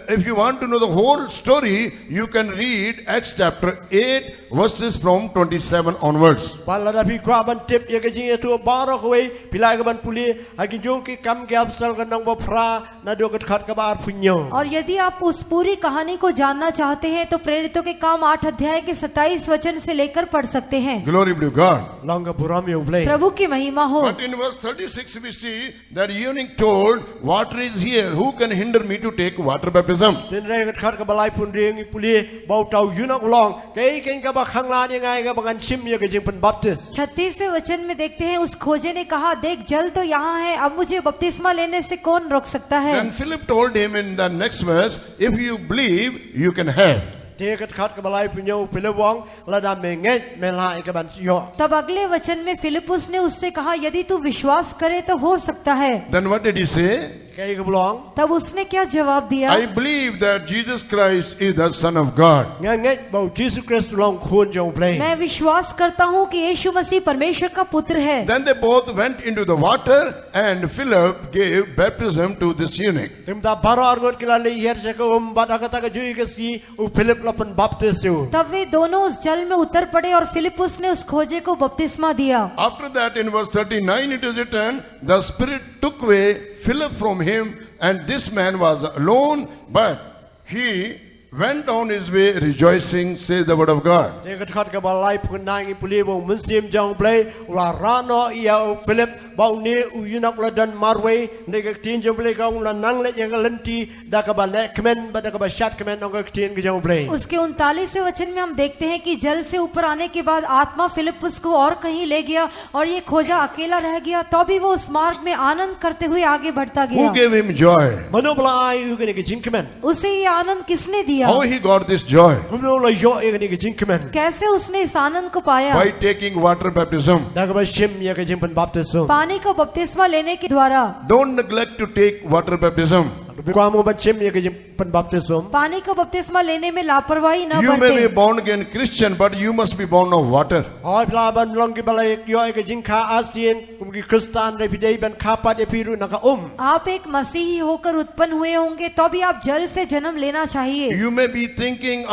if you want to know the whole story, you can read Acts chapter 8 verses from 27 onwards.
bala da bi kwa ban tip ya ka jing tu baro ko wei pilai ka ban puli aki jo ki kam ke apsal ka nang ba phra na do ka khat ka bar punyo
और यदि आप उस पूरी कहानी को जानना चाहते हैं तो प्रेरितों के काम 8 अध्याय के 27 वचन से लेकर पढ़ सकते हैं।
Glory be to God.
long ka buram yo play
प्रभु की महिमा हो।
But in verse 36 we see that eunuch told, water is here, who can hinder me to take water baptism?
tin re ka khat ka balai pun ring i puli bau tau yunang long ke ken ka ba khang la yang ai ka bangan sim ya ka jing pen baptis
36वें वचन में देखते हैं उस खोजे ने कहा, देख जल तो यहाँ है, अब मुझे बपतिस्मा लेने से कौन रोक सकता है।
Then Philip told him in the next verse, if you believe, you can have.
te ka khat ka balai punyo philip wong la da me nge me la ka ban yo
तब अगले वचन में फिलिपुस ने उससे कहा, यदि तू विश्वास करे तो हो सकता है।
Then what did he say?
ke ka blong
तब उसने क्या जवाब दिया?
I believe that Jesus Christ is the Son of God.
nge nge bau jesus christ long khun jong play
मैं विश्वास करता हूँ कि यीशु मसीह परमेश्वर का पुत्र है।
Then they both went into the water and Philip gave baptism to this eunuch.
tim da baro argot kila le yer se ko bat akata ka jui ke si u philip la pen baptis yo
तब वे दोनों उस जल में उतर पड़े और फिलिपुस ने उस खोजे को बपतिस्मा दिया।
After that, in verse 39, it is written, the Spirit took away Philip from him, and this man was alone, but he went on his way rejoicing, says the word of God.
Dia kat ka balai punai ngi puli bo munsim jong play la rano ia Philip bau ni uyunak la dan marwe ne ka tin jong play ka la nang le yang lenti da ka ba le kmen ba da ka ba shat kmen ong ka tin jong play.
उसके 39वें वचन में हम देखते हैं कि जल से ऊपर आने के बाद आत्मा फिलिप्पुस को और कहीं ले गया और ये खोजा अकेला रह गया, तो भी वो उस मार्ग में आनंद करते हुए आगे बढ़ता गया।
Who gave him joy?
Mano balai u ka jing kmen.
उसे ये आनंद किसने दिया?
How he got this joy?
Mano la yo e ka jing kmen.
कैसे उसने इस आनंद को पाया?
By taking water baptism.
Da ka ba shim ya ka jing pan baptism.
पानी का बपतिस्मा लेने के द्वारा।
Don't neglect to take water baptism.
Kwa mo ban shim ya ka jing pan baptism.
पानी का बपतिस्मा लेने में लापरवाही न
You may be
बरतें।
born again Christian, but you must be born of water.
Hoi pla ban long ki balai yo e ka jing kha ASEAN kum ki Kristan re pidei ban kha pa de piru na ka
आप एक मसीही होकर उत्पन्न हुए होंगे, तो भी आप जल से जन्म लेना चाहिए।
You may be thinking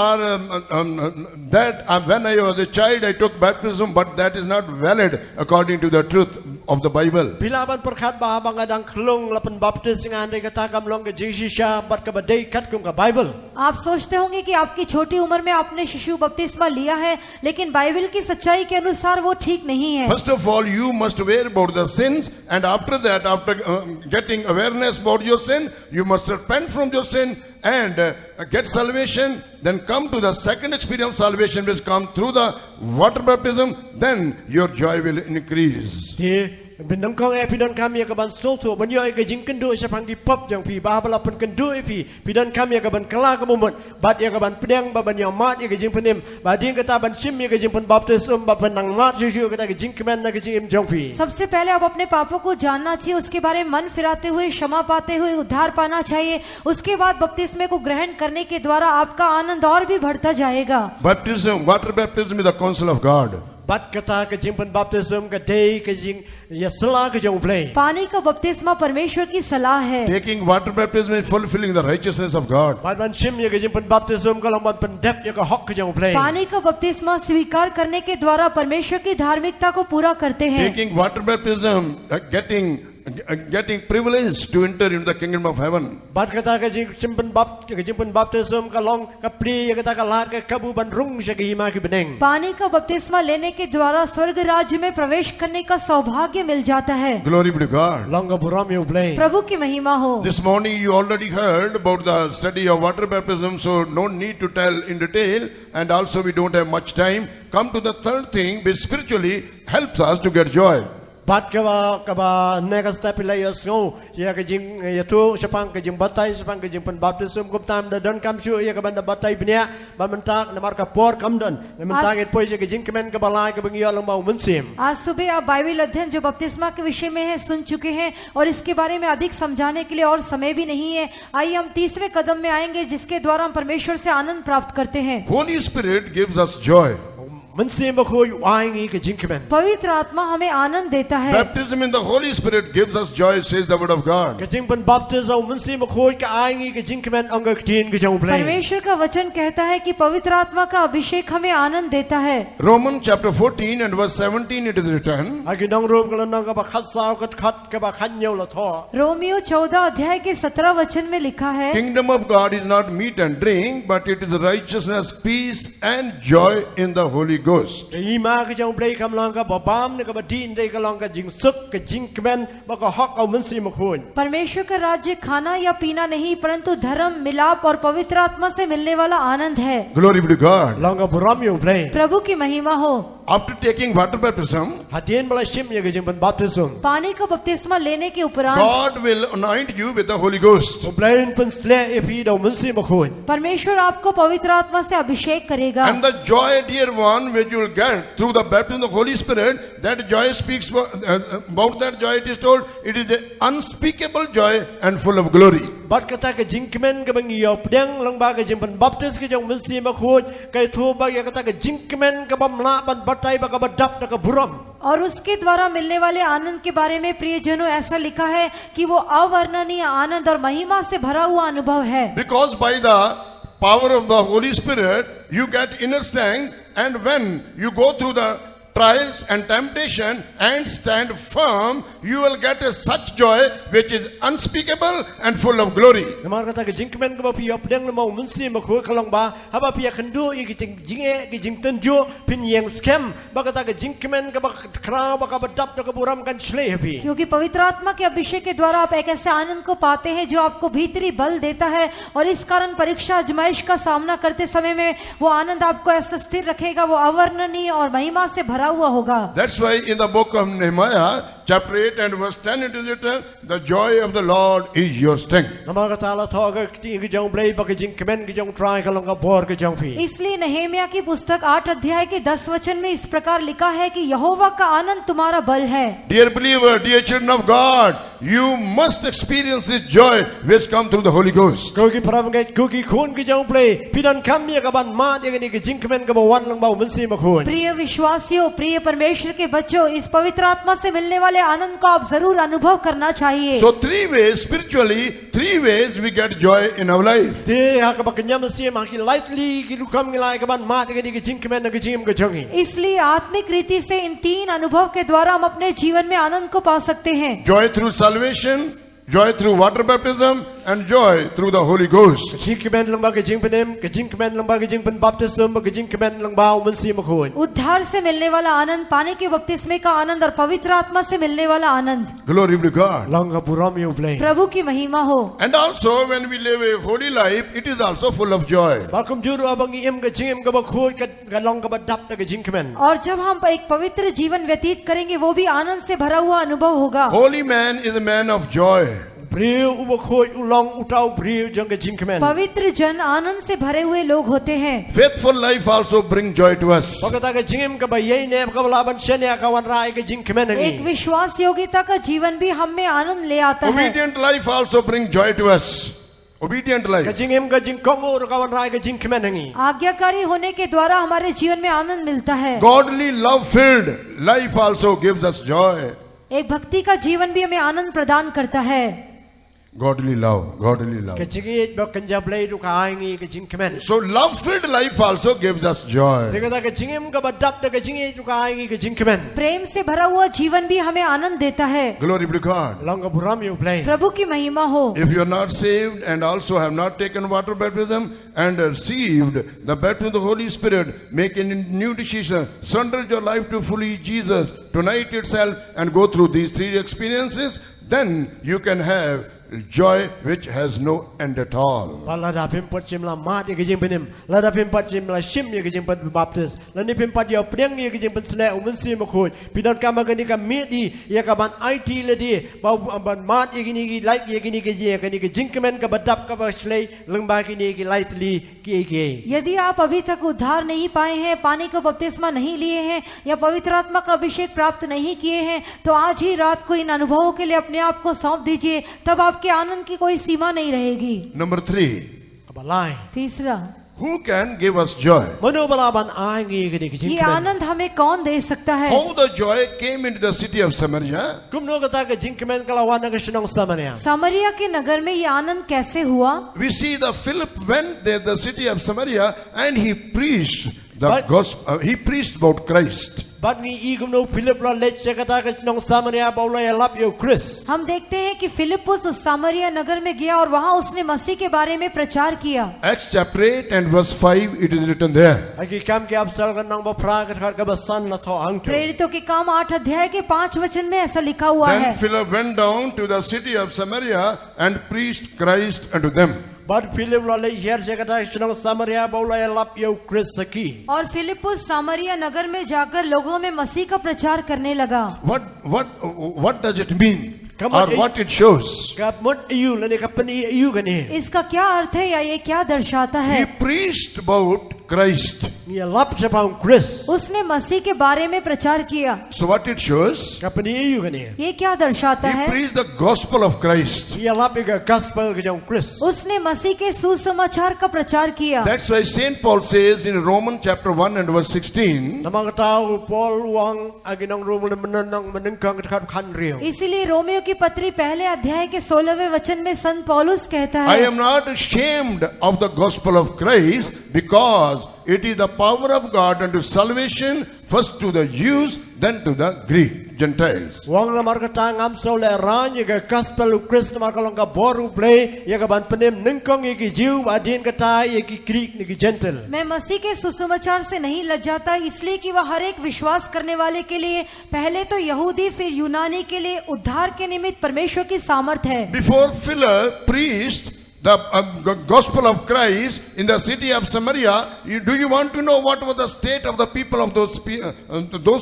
that when I was a child I took baptism, but that is not valid according to the truth of the Bible.
Bila ban perkhat ba bang adang klung la pan baptis ngan re kata kam long ke jisisha bat ka badai kat kum ka Bible.
आप सोचते होंगे कि आपकी छोटी उम्र में आपने शिशु बपतिस्मा लिया है, लेकिन बाइबल की सच्चाई के अनुसार वो ठीक नहीं है।
First of all, you must aware about the sins, and after that, after getting awareness about your sin, you must repent from your sin and get salvation. Then come to the second experience of salvation, which comes through the water baptism. Then your joy will increase.
Bin nang kong e pidan kami ka ban sol tu ban yo e ka jing kendu sa panggi pop jang pi ba bala pen kendu e pi pidan kami ka ban kala ka mumut bat ya ka ban pedang ba ban yo mat ya ka jing penim ba ding ka ta ban sim ya ka jing pen baptism ba pen nang mat shu ka ta ka jing kemen na ka jing im jong pi.
सबसे पहले आप अपने पापों को जानना चाहिए, उसके बारे में मन फिराते हुए क्षमा पाते हुए उद्धार पाना चाहिए। उसके बाद बपतिस्मे को ग्रहण करने के द्वारा आपका आनंद और भी बढ़ता जाएगा।
Baptism, water baptism is the counsel of God.
Bat kata ka jing pen baptism ka day ka jing ya sala ka jong play.
पानी का बपतिस्मा परमेश्वर की सलाह है।
Taking water baptism is fulfilling the righteousness of God.
Bat ban sim ya ka jing pen baptism ka long ban pen dep ya ka hok ka jong play.
पानी का बपतिस्मा स्वीकार करने के द्वारा परमेश्वर की धार्मिकता को पूरा करते हैं।
Taking water baptism, getting privilege to enter into the kingdom of heaven.
Bat kata ka jing pen baptism ka long ka pri ya kata ka lat ka kabu ban rung sa ka hima ki beneng.
पानी का बपतिस्मा लेने के द्वारा स्वर्ग राज्य में प्रवेश करने का सौभाग्य मिल जाता है।
Glory be to God.
Long ka buram you play.
प्रभु की महिमा हो।
This morning you already heard about the study of water baptism, so no need to tell in detail, and also we don't have much time. Come to the third thing, which spiritually helps us to get joy.
Bat ka ba next step la ya so ya ka jing ya tu sapang ka jing batai sapang ka jing pen baptism kum tam da don kam shu ya ka ban da batai bnya ba mentak na mar ka por kam don na mentak et poi ka jing kemen ka balai ka bang ya long mau munsim.
आज सुबह आप Bible अध्ययन जो बपतिस्मा के विषय में है सुन चुके हैं, और इसके बारे में अधिक समझाने के लिए और समय भी नहीं है। आइए हम तीसरे कदम में आएंगे, जिसके द्वारा हम परमेश्वर से आनंद प्राप्त करते हैं।
Holy Spirit gives us joy.
Munsim ba khoi ai ngi ka jing kemen.
पवित्र आत्मा हमें आनंद देता है।
Baptism in the Holy Spirit gives us joy, says the word of God.
Ka jing pen baptism munsim ba khoi ka ai ngi ka jing kemen ang ka tin ka jong play.
परमेश्वर का वचन कहता है कि पवित्र आत्मा का अभिषेक हमें आनंद देता है।
Romans chapter 14 and verse 17 it is written.
Agi nang rom ka nang ka ba khat saw ka khat ka ba khan nyau la tho.
Romeo 14 अध्याय के 17 वचन में लिखा है,
Kingdom of God is not meat and drink, but it is righteousness, peace and joy in the Holy Ghost.
Ma ka jong play kam long ka ba bam ne ka ba din dei ka long ka jing suk ka jing kemen ba ka hok au munsim ma khoi.
परमेश्वर का राज्य खाना या पीना नहीं, परंतु धर्म, मिलाप और पवित्र आत्मा से मिलने वाला आनंद है।
Glory be to God.
Long ka buram you play.
प्रभु की महिमा हो।
After taking water baptism,
Hadien bala shim ya ka jing pen baptism.
पानी का बपतिस्मा लेने के उपरांत
God will anoint you with the Holy Ghost.
O plain pen sle e pi da munsim ma khoi.
परमेश्वर आपको पवित्र आत्मा से अभिषेक करेगा।
And the joy, dear one, which you will get through the baptism of the Holy Spirit, that joy speaks about that joy. It is told it is an unspeakable joy and full of glory.
Bat kata ka jing kemen ka bang yo pedang long ba ka jing pen baptis ka jong munsim ma khoi. Ka thu ba ya kata ka jing kemen ka bam la ban batai ba ka ba dap da ka buram.
और उसके द्वारा मिलने वाले आनंद के बारे में प्रियजनों ऐसा लिखा है कि वो अवर्णनीय आनंद और महिमा से भरा हुआ अनुभव है।
Because by the power of the Holy Spirit, you get inner strength, and when you go through the trials and temptation and stand firm, you will get a such joy which is unspeakable and full of glory.
Namar kata ke jingkemen ke bapi apdeng le mau mensi makhu kalong ba haba pia kendu i ke jinge ke jing tenju pin yang scam ba kata ke jingkemen ke ba kra ba ka badap ke buram kan chle happy.
क्योंकि पवित्र आत्मा के अभिषेक के द्वारा आप एक ऐसे आनंद को पाते हैं जो आपको भीतरी बल देता है और इस कारण परीक्षा आजमाइश का सामना करते समय में वो आनंद आपको ऐसा स्थिर रखेगा, वो अवर्णनीय और महिमा से भरा हुआ होगा.
That's why in the book of Nehemiah, chapter 8 and verse 10, it is written, the joy of the Lord is your strength.
Namar kata la tho ke jong blai ba ke jingkemen ke jong try kalong ka bor ke jong phi.
इसलिए नहेमिया की पुस्तक 8 अध्याय के 10 वचन में इस प्रकार लिखा है कि यहोवा का आनंद तुम्हारा बल है.
Dear believer, dear children of God, you must experience this joy which comes through the Holy Ghost.
Koki param ke koki khun ke jong blai pidan kam ye ka ban ma de ke jingkemen ke ba wan lang ba mensi makhun.
प्रिय विश्वासियों, प्रिय परमेश्वर के बच्चों, इस पवित्र आत्मा से मिलने वाले आनंद को आप जरूर अनुभव करना चाहिए.
So three ways, spiritually, three ways we get joy in our life.
Te ha ka ba ke nyam si ma ki lightly ki lukam ngilai ka ban ma de ke jingkemen ke jingem ke jongi.
इसलिए आत्मिक रीति से इन 3 अनुभव के द्वारा हम अपने जीवन में आनंद को पा सकते हैं.
Joy through salvation, joy through water baptism, and joy through the Holy Ghost.
Jingkemen lang ba ke jingpenem ke jingkemen lang ba ke jingpen baptism ke jingkemen lang ba mensi makhun.
उद्धार से मिलने वाला आनंद, पानी के बपतिस्मे का आनंद और पवित्र आत्मा से मिलने वाला आनंद.
Glory be to God.
Lang ka buram you blai.
प्रभु की महिमा हो.
And also when we live a holy life, it is also full of joy.
Bakum juru abang iem ke jingem ke bakhut ke long ka badap ke jingkemen.
और जब हम एक पवित्र जीवन व्यतीत करेंगे वो भी आनंद से भरा हुआ अनुभव होगा.
Holy man is a man of joy.
Briu ubakhut ulong utau briu jong ke jingkemen.
पवित्र जन आनंद से भरे हुए लोग होते हैं.
Faithful life also bring joy to us.
Bagata ke jingem ke bayai ne ka balaban shene ka wan rai ke jingkemen
एक
ngi.
विश्वास योग्यता का जीवन भी हम में आनंद ले आता है.
Obedient life also bring joy to us. Obedient
Ke
life.
jingem ke jingkongo ka wan rai ke jingkemen ngi.
आज्ञाकारी होने के द्वारा हमारे जीवन में आनंद मिलता है.
Godly love filled life also gives us joy.
एक भक्ति का जीवन भी हमें आनंद प्रदान करता है.
Godly love, godly love.
Ke jingit ba kanja blai ru ka ai ngi ke jingkemen.
So love filled life also gives us joy.
Tegata ke jingem ka badap ke jingit ru ka ai ngi ke jingkemen.
प्रेम से भरा हुआ जीवन भी हमें आनंद देता है.
Glory be to God.
Long ka buram you blai.
प्रभु की महिमा हो.
If you are not saved and also have not taken water baptism and received the baptism of the Holy Spirit, make a new decision, surrender your life to fully Jesus tonight itself and go through these 3 experiences, then you can have joy which has no end at all.
Lada pimpat jimla mat ye ke jingpenem. Lada pimpat jimla shim ye ke jingpen baptis. Lani pimpat ye pdeng ye ke jingpen sle umensi makhut. Pidan ka magani ka medi ye ka ban IT le di ba ban mat ye kini ki like ye kini ke je kini ke jingkemen ka badap ka ba sle lengba kini ki lightly ki ke.
यदि आप अभी तक उद्धार नहीं पाए हैं, पानी का बपतिस्मा नहीं लिए हैं या पवित्र आत्मा का अभिषेक प्राप्त नहीं किए हैं, तो आज ही रात को इन अनुभवों के लिए अपने आप को सौंप दीजिए. तब आपके आनंद की कोई सीमा नहीं रहेगी.
Number 3,
Kabalai.
तीसरा,
who can give us joy?
Mano balaban ai ngi ke
ये
jingkemen.
आनंद हमें कौन दे सकता है?
How the joy came into the city of Samaria?
Kumno kata ke jingkemen kalawan na ke sinong samanya.
सामरिया के नगर में ये आनंद कैसे हुआ?
We see the Philip went there, the city of Samaria, and he preached the
But-
gospel. He preached about Christ.
Bat ngi i kumno Philip la lech se kata ke sinong samanya baula ya lap yo Chris.
हम देखते हैं कि फिलिपुस उस सामरिया नगर में गया और वहां उसने मसीह के बारे में प्रचार किया.
Acts chapter 8 and verse 5, it is written there.
Aki kam ke absal kan nang ba pra ke thar ke basan na tho ang tu.
प्रेरितों के काम 8 अध्याय के 5 वचन में ऐसा लिखा हुआ
Then
है.
Philip went down to the city of Samaria and preached Christ unto them.
Bat Philip la lech her se kata ke sinong samanya baula ya lap yo Chris saki.
और फिलिपुस सामरिया नगर में जाकर लोगों में मसीह का प्रचार करने लगा.
What does it mean?
Come
Or
on,
what it shows?
Kap mot iu la ne kapani iu kan ni.
इसका क्या अर्थ है या ये क्या दर्शाता
He
है?
preached about Christ.
Ni lap se pa Chris.
उसने मसीह के बारे में प्रचार किया.
So what it shows?
Kapani iu kan ni.
ये क्या दर्शाता
He
है?
preached the gospel of Christ.
Ni lap ke gospel ke jong Chris.
उसने मसीह के सुसमाचार का प्रचार किया.
That's why Saint Paul says in Romans chapter 1 and verse 16,
Namang tahu Paul wang agi nang rumul menenang menengkang kat kan riu.
इसीलिए Romeo की पत्री पहले अध्याय के 16वें वचन में संत पौलुस कहता
I
है,
am not ashamed of the gospel of Christ because it is the power of God unto salvation first to the Jews, then to the Greek, Gentiles.
Wang na markata ngam so le ran ye ga gospel u Christ markalong ka boru play ye ga ban penem ningkong ye ki Jew ba din kata ye ki Greek ni ki Gentile.
मैं मसीह के सुसमाचार से नहीं लज्जाता इसलिए कि वह हर एक विश्वास करने वाले के लिए पहले तो यहूदी फिर यूनानी के लिए उद्धार के निमित्त परमेश्वर की सामर्थ है.
Before Philip preached the gospel of Christ in the city of Samaria, do you want to know what was the state of the people of those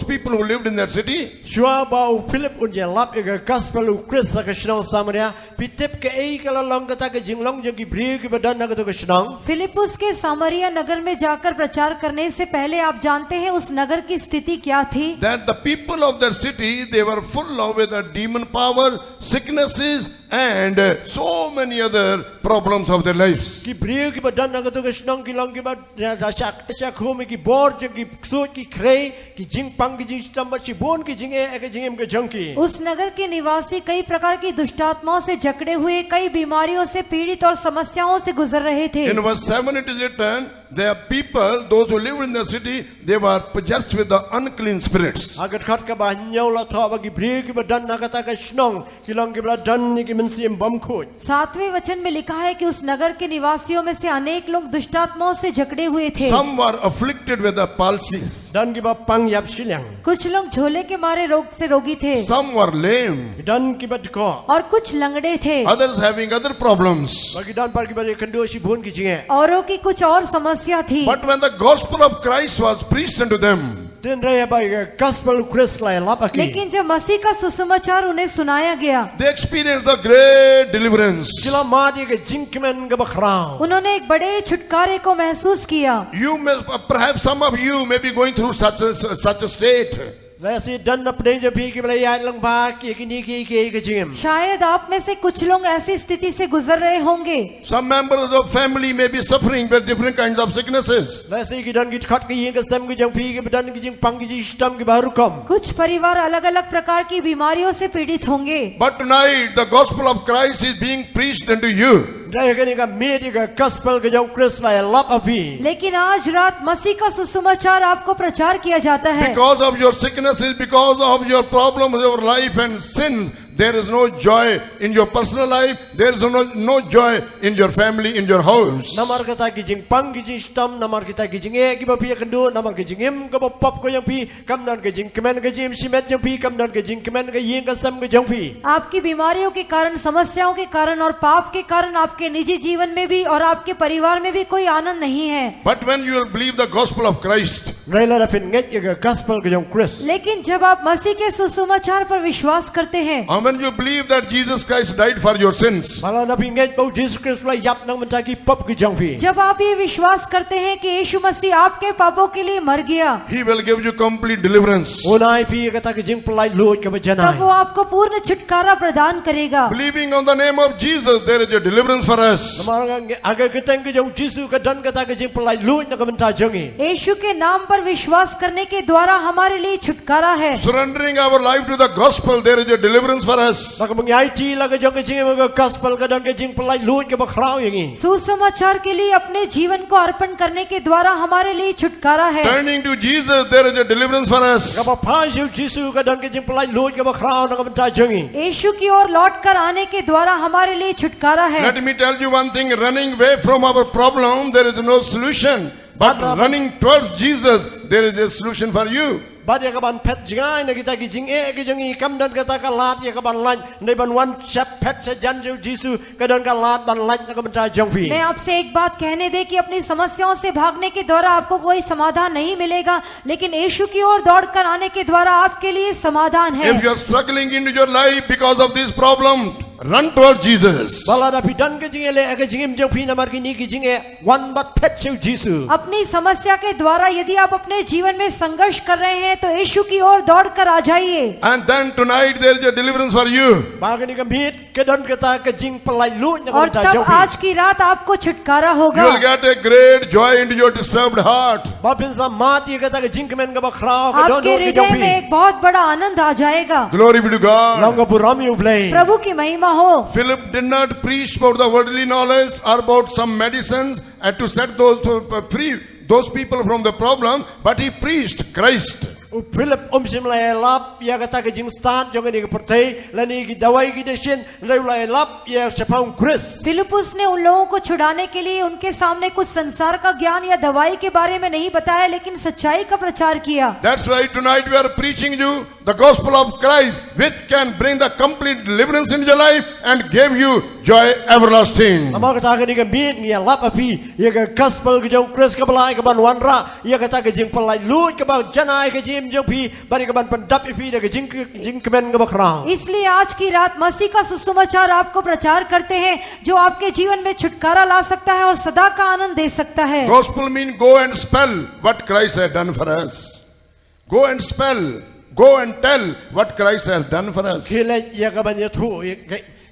people who lived in that city?
Shua ba u Philip un ye lap ye ga gospel u Christ ka shnong Samaria pitep ke ei ka long kata ke jinglong jong ki bri ki badan na ka to ka shnong.
Philip के सामरिया नगर में जाकर प्रचार करने से पहले आप जानते हैं उस नगर की स्थिति क्या थी?
That the people of that city, they were full of with the demon power, sicknesses, and so many other problems of their lives.
Ki bri ki badan na ka to ka shnong ki long ki ba da shak home ki bor jong ki sut ki krei ki jing pang ki jing stam ba chi bon ki jing e ka jing em ka jong ki.
उस नगर के निवासी कई प्रकार की दुष्टात्माओं से जकड़े हुए कई बीमारियों से पीड़ित और समस्याओं से गुजर रहे थे.
In verse 7 it is written, their people, those who lived in the city, they were possessed with the unclean spirits.
Agat khat ka ba nyau la tha ba ki bri ki badan na ka ta ka shnong ki long ki badan ni ki mensim bam khoj.
7वें वचन में लिखा है कि उस नगर के निवासियों में से अनेक लोग दुष्टात्माओं से जकड़े हुए थे.
Some were afflicted with the palsies.
Dan ki ba pang yap silang.
कुछ लोग झोले के मारे रोग से रोगी थे
Some were lame.
Dan ki ba ko.
और कुछ लंगड़े थे.
Others having other problems.
Bagi dan par ki ba kendo si bon ki jing e.
औरों की कुछ और समस्या थी.
But when the gospel of Christ was preached unto them,
Tin raya ba gospel Christ la lap aki.
लेकिन जब मसीह का सुसमाचार उन्हें सुनाया गया
they experienced the great deliverance.
Sila ma di ka jing kemen ka ba khrao.
उन्होंने एक बड़े छुटकारे को महसूस किया.
You may, perhaps some of you may be going through such a state.
La si dan na pde je bi ki ba ya lang ba ki ni ki ka jing.
शायद आप में से कुछ लोग ऐसी स्थिति से गुजर रहे होंगे.
Some members of family may be suffering with different kinds of sicknesses.
La si ki dan ki khat ki yin ka sam ki jang pi ki badan ki jing pang ki jing stam ki ba rukom.
कुछ परिवार अलग अलग प्रकार की बीमारियों से पीड़ित होंगे.
But tonight the gospel of Christ is being preached unto you.
Raya ka ni ka me di ka gospel ka jang Christ la lap api.
लेकिन आज रात मसीह का सुसमाचार आपको प्रचार किया जाता है.
Because of your sicknesses, because of your problems of your life and sins, there is no joy in your personal life. There is no joy in your family, in your house.
Namar kata ki jing pang ki jing stam namar kita ki jing e ki ba pi kendo namar ki jing em ka ba pop ko yang pi kam nan ka jing kemen ka jing simet yang pi kam nan ka jing kemen ka yin ka sam ka jang pi.
आपकी बीमारियों के कारण, समस्याओं के कारण और पाप के कारण आपके निजी जीवन में भी और आपके परिवार में भी कोई आनंद नहीं है.
But when you will believe the gospel of Christ,
Rela da fin nget ye ka gospel ka jang Christ.
लेकिन जब आप मसीह के सुसमाचार पर विश्वास करते हैं,
and when you believe that Jesus Christ died for your sins,
Mala na fin nget ba Jesus Christ la yap nang menta ki pop ki jang pi.
जब आप ये विश्वास करते हैं कि यीशु मसीह आपके पापों के लिए मर गया,
He will give you complete deliverance.
Unai pi kata ki jing pelai lut ka ba
तब
janai.
वो आपको पूर्ण छुटकारा प्रदान करेगा.
Believing on the name of Jesus, there is a deliverance for us.
Namar aga keteng ka jang Jesus ka dan kata ka jing pelai lut na ka menta jangi.
यीशु के नाम पर विश्वास करने के द्वारा हमारे लिए छुटकारा है.
Surrendering our life to the gospel, there is a deliverance for us.
Na ka mangyai ti la ka jang ka jing ka gospel ka dan ka jing pelai lut ka ba khrao yang ni.
सुसमाचार के लिए अपने जीवन को अर्पण करने के द्वारा हमारे लिए छुटकारा है.
Turning to Jesus, there is a deliverance for us.
Ka ba pa Jesus ka dan ka jing pelai lut ka ba khrao na ka menta jangi.
यीशु की ओर लौट कर आने के द्वारा हमारे लिए छुटकारा है.
Let me tell you one thing, running away from our problem, there is no solution. But running towards Jesus, there is a solution for you.
Bad ya ka ban pet jingai na kita ki jing e ki jang i kam dan kata ka lat ya ka ban lan nei ban wan chap pet se jan Jesus ka dan ka lat ban lan na ka menta jang pi.
मैं आपसे एक बात कहने दे कि अपनी समस्याओं से भागने के द्वारा आपको कोई समाधान नहीं मिलेगा, लेकिन यीशु की ओर दौड़कर आने के द्वारा आपके लिए समाधान है.
If you are struggling in your life because of this problem, run towards Jesus.
Bala da pi dan ka jing e le ka jing im jang pi na mar ki ni ki jing e wan bat pet se Jesus.
अपनी समस्या के द्वारा यदि आप अपने जीवन में संघर्ष कर रहे हैं तो यीशु की ओर दौड़कर आ जाइए.
And then tonight there is a deliverance for you.
Ba ka ni ka mit ka dan kata ka jing pelai lut na ka
और
menta
तब
jang pi.
आज की रात आपको छुटकारा
You
होगा.
will get a great joy into your disturbed heart.
Ba pin sa mat ye kata ka jing kemen ka ba khrao ka don
आपके
ki jang
हृदय में
pi.
एक बहुत बड़ा आनंद आ जाएगा.
Glory be to God.
Long ka puram you play.
प्रभु की महिमा हो.
Philip did not preach about the worldly knowledge or about some medicines and to set those free those people from the problem, but he preached Christ.
Philip sim lai lap ya kata ke jing start jong ni ke pertai lani ki dawai ki desin reu lai lap ya sepang Chris.
Philip ने उन लोगों को छुड़ाने के लिए उनके सामने कुछ संसार का ज्ञान या दवाई के बारे में नहीं बताया, लेकिन सच्चाई का प्रचार किया.
That's why tonight we are preaching you the gospel of Christ, which can bring the complete deliverance in your life and give you joy everlasting.
Amar kata ke ni ke mit ni lap api ya ke gospel ke jong Chris ke balai ke ban wanra ya kata ke jing pelai lut ke ba janai ke jim jong pi bari ke ban pendap api de ke jing kemen ke bakrang.
इसलिए आज की रात मसीह का सुसमाचार आपको प्रचार करते हैं जो आपके जीवन में छुटकारा ला सकता है और सदा का आनंद दे सकता है.
Gospel means go and spell what Christ has done for us. Go and spell, go and tell what Christ has done for us.
Kile ya ke ban ya thu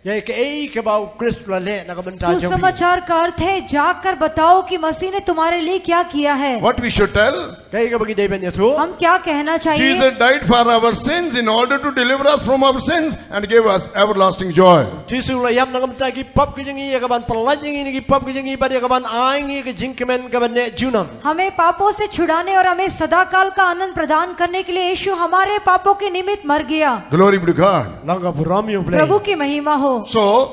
ya ke ei ke ba Chris la le na ke ban ta jong pi.
सुसमाचार का अर्थ है जाकर बताओ कि मसीह ने तुम्हारे लिए क्या किया है.
What we should tell?
Kai ke bagi dei ban ya thu.
हम क्या कहना चाहिए?
Jesus died for our sins in order to deliver us from our sins and give us everlasting joy.
Jisu la yam na ke ban ta ki pop ke jing ya ke ban pelaj jing ni ki pop ke jing ba ke ban ai ngi ke jing kemen ke ban ne junam.
हमें पापों से छुड़ाने और हमें सदाकाल का आनंद प्रदान करने के लिए यीशु हमारे पापों के निमित्त मर गया.
Glory be to God.
Langa buram yo play.
प्रभु की महिमा हो.
So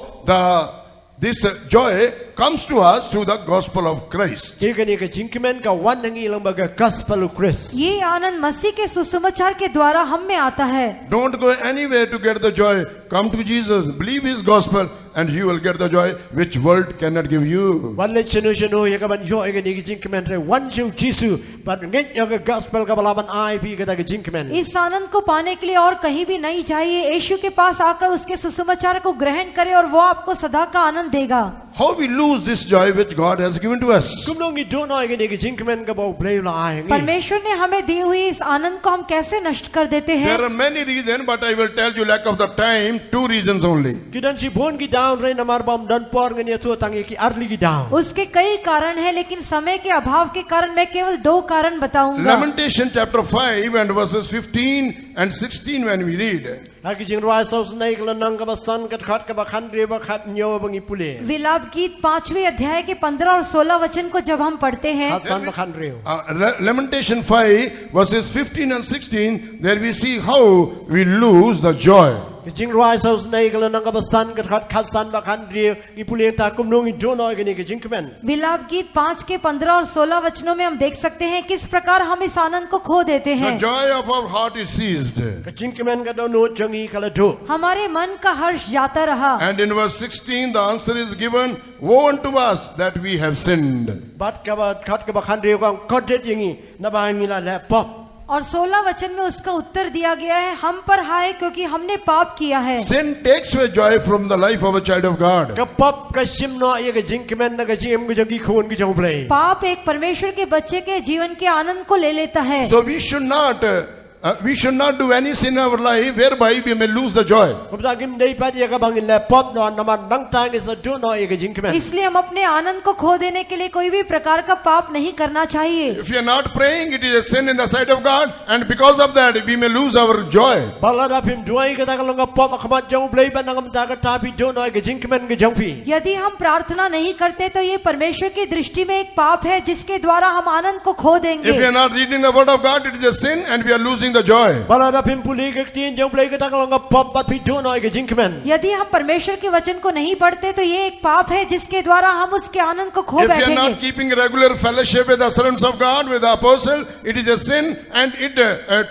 this joy comes to us through the gospel of Christ.
Ke ni ke jing kemen ka wan ngi lang ba ke gospel of Chris.
ये आनंद मसीह के सुसमाचार के द्वारा हम में आता है.
Don't go anywhere to get the joy. Come to Jesus, believe his gospel, and you will get the joy which world cannot give you.
Wan le chenu ya ke ban yo ke ni ke jing kemen re wan ju Jisu ban ngi ya ke gospel ka bala ban ai bi ke ta ke jing kemen.
इस आनंद को पाने के लिए और कहीं भी नहीं चाहिए. यीशु के पास आकर उसके सुसमाचार को ग्रहण करें और वो आपको सदा का आनंद देगा.
How we lose this joy which God has given to us?
Kum nong gi do no ke ni ke jing kemen ka ba play la ai ngi.
परमेश्वर ने हमें दी हुई इस आनंद को हम कैसे नष्ट कर देते हैं?
There are many reasons, but I will tell you lack of the time, 2 reasons only.
Kidan si bon ki down re na mar bam dan por ngi tu tangi ki arli ki down.
उसके कई कारण हैं, लेकिन समय के अभाव के कारण मैं केवल 2 कारण बताऊंगा.
Lamentation chapter 5 and verses 15 and 16 when we read.
Aki jing roi so snai kala nang ka ba san ka khat ka ba khan re ba khat nyo ba ngi pule.
विलाप गीत 5वें अध्याय के 15 और 16 वचन को जब हम पढ़ते हैं,
Khat san ba khan re.
Lamentation 5 verses 15 and 16, there we see how we lose the joy.
Ki jing roi so snai kala nang ka ba san ka khat san ba khan re ngi pule ta kum nong gi do no ke ni ke jing kemen.
विलाप गीत 5 के 15 और 16 वचनों में हम देख सकते हैं किस प्रकार हम इस आनंद को खो देते
The
हैं.
joy of our heart is seized.
Ka jing kemen ka do no changi kala do.
हमारे मन का हर्ष जाता रहा.
And in verse 16 the answer is given, woe unto us that we have sinned.
Bat ka ba khat ka ba khan re ka ko det yingi na ba ngi la le pop.
और 16 वचन में उसका उत्तर दिया गया है, हम पर हाय क्योंकि हमने पाप किया है.
Sin takes away joy from the life of a child of God.
Ka pop ka sim no ye ka jing kemen na ka jing gi jong gi khon gi jong play.
पाप एक परमेश्वर के बच्चे के जीवन के आनंद को ले लेता है.
So we should not do any sin in our life whereby we may lose the joy.
Kum ta kim dei pat ye ka bang le pop no na man dang ta ngi so do no ye ka jing kemen.
इसलिए हम अपने आनंद को खो देने के लिए कोई भी प्रकार का पाप नहीं करना चाहिए.
If you are not praying, it is a sin in the sight of God, and because of that we may lose our joy.
Bala da phim duai ka ta ka long ka pop khmat jong play ba na kam ta ka ta bi do no ye ka jing kemen gi jong pi.
यदि हम प्रार्थना नहीं करते तो ये परमेश्वर की दृष्टि में एक पाप है जिसके द्वारा हम आनंद को खो
If
देंगे.
you are not reading the word of God, it is a sin and we are losing the joy.
Bala da phim puli ka tin jong play ka ta ka long ka pop ba pi do no ye ka jing kemen.
यदि हम परमेश्वर के वचन को नहीं पढ़ते तो ये एक पाप है जिसके द्वारा हम उसके आनंद को खो
If you are
बैठेंगे.
not keeping regular fellowship with the servants of God, with the apostle, it is a sin and it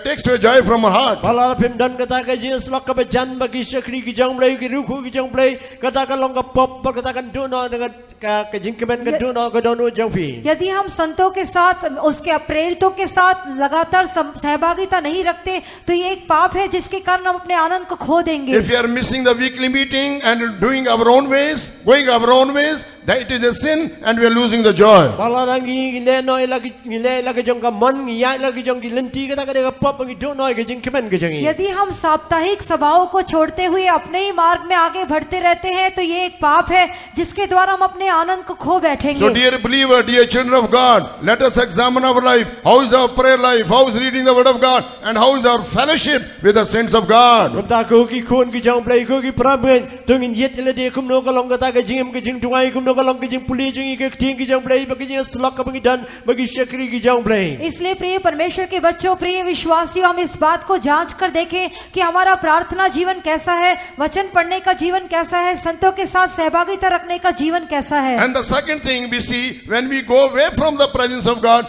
takes away joy from our heart.
Bala da phim dan ka ta ka Jesus lok ka ba jan ba ki shakri ki jong play ki ru khu ki jong play ka ta ka long ka pop ba ka ta ka do no ka jing kemen ka do no ka do no jong pi.
यदि हम संतों के साथ उसके प्रेरितों के साथ लगातार सहभागिता नहीं रखते तो ये एक पाप है जिसके कारण हम अपने आनंद को खो देंगे.
If you are missing the weekly meeting and doing our own ways, going our own ways, that it is a sin and we are losing the joy.
Bala da ngi le no ngi le jong ka mon ngi ya ki jong ki lenti ka ta ka pop ngi do no ka jing kemen ka jang.
यदि हम साप्ताहिक सभाओं को छोड़ते हुए अपने ही मार्ग में आगे बढ़ते रहते हैं तो ये एक पाप है जिसके द्वारा हम अपने आनंद को खो बैठेंगे.
So dear believer, dear children of God, let us examine our life. How is our prayer life? How is reading the word of God? And how is our fellowship with the saints of God?
Kum ta ko ki khon ki jong play ko ki pram tung in yet le de kum no ka long ka ta ka jing tuai kum no kumno kalong kijing puli jing ke ting kijang blai bagi jing slok ka bagi dan bagi syakri kijang blai
इसलिए प्रिय परमेश्वर के बच्चों, प्रिय विश्वासियों, हम इस बात को जांच कर देखें कि हमारा प्रार्थना जीवन कैसा है, वचन पढ़ने का जीवन कैसा है, संतों के साथ सहभागिता रखने का जीवन कैसा है।
And the second thing we see, when we go away from the presence of God,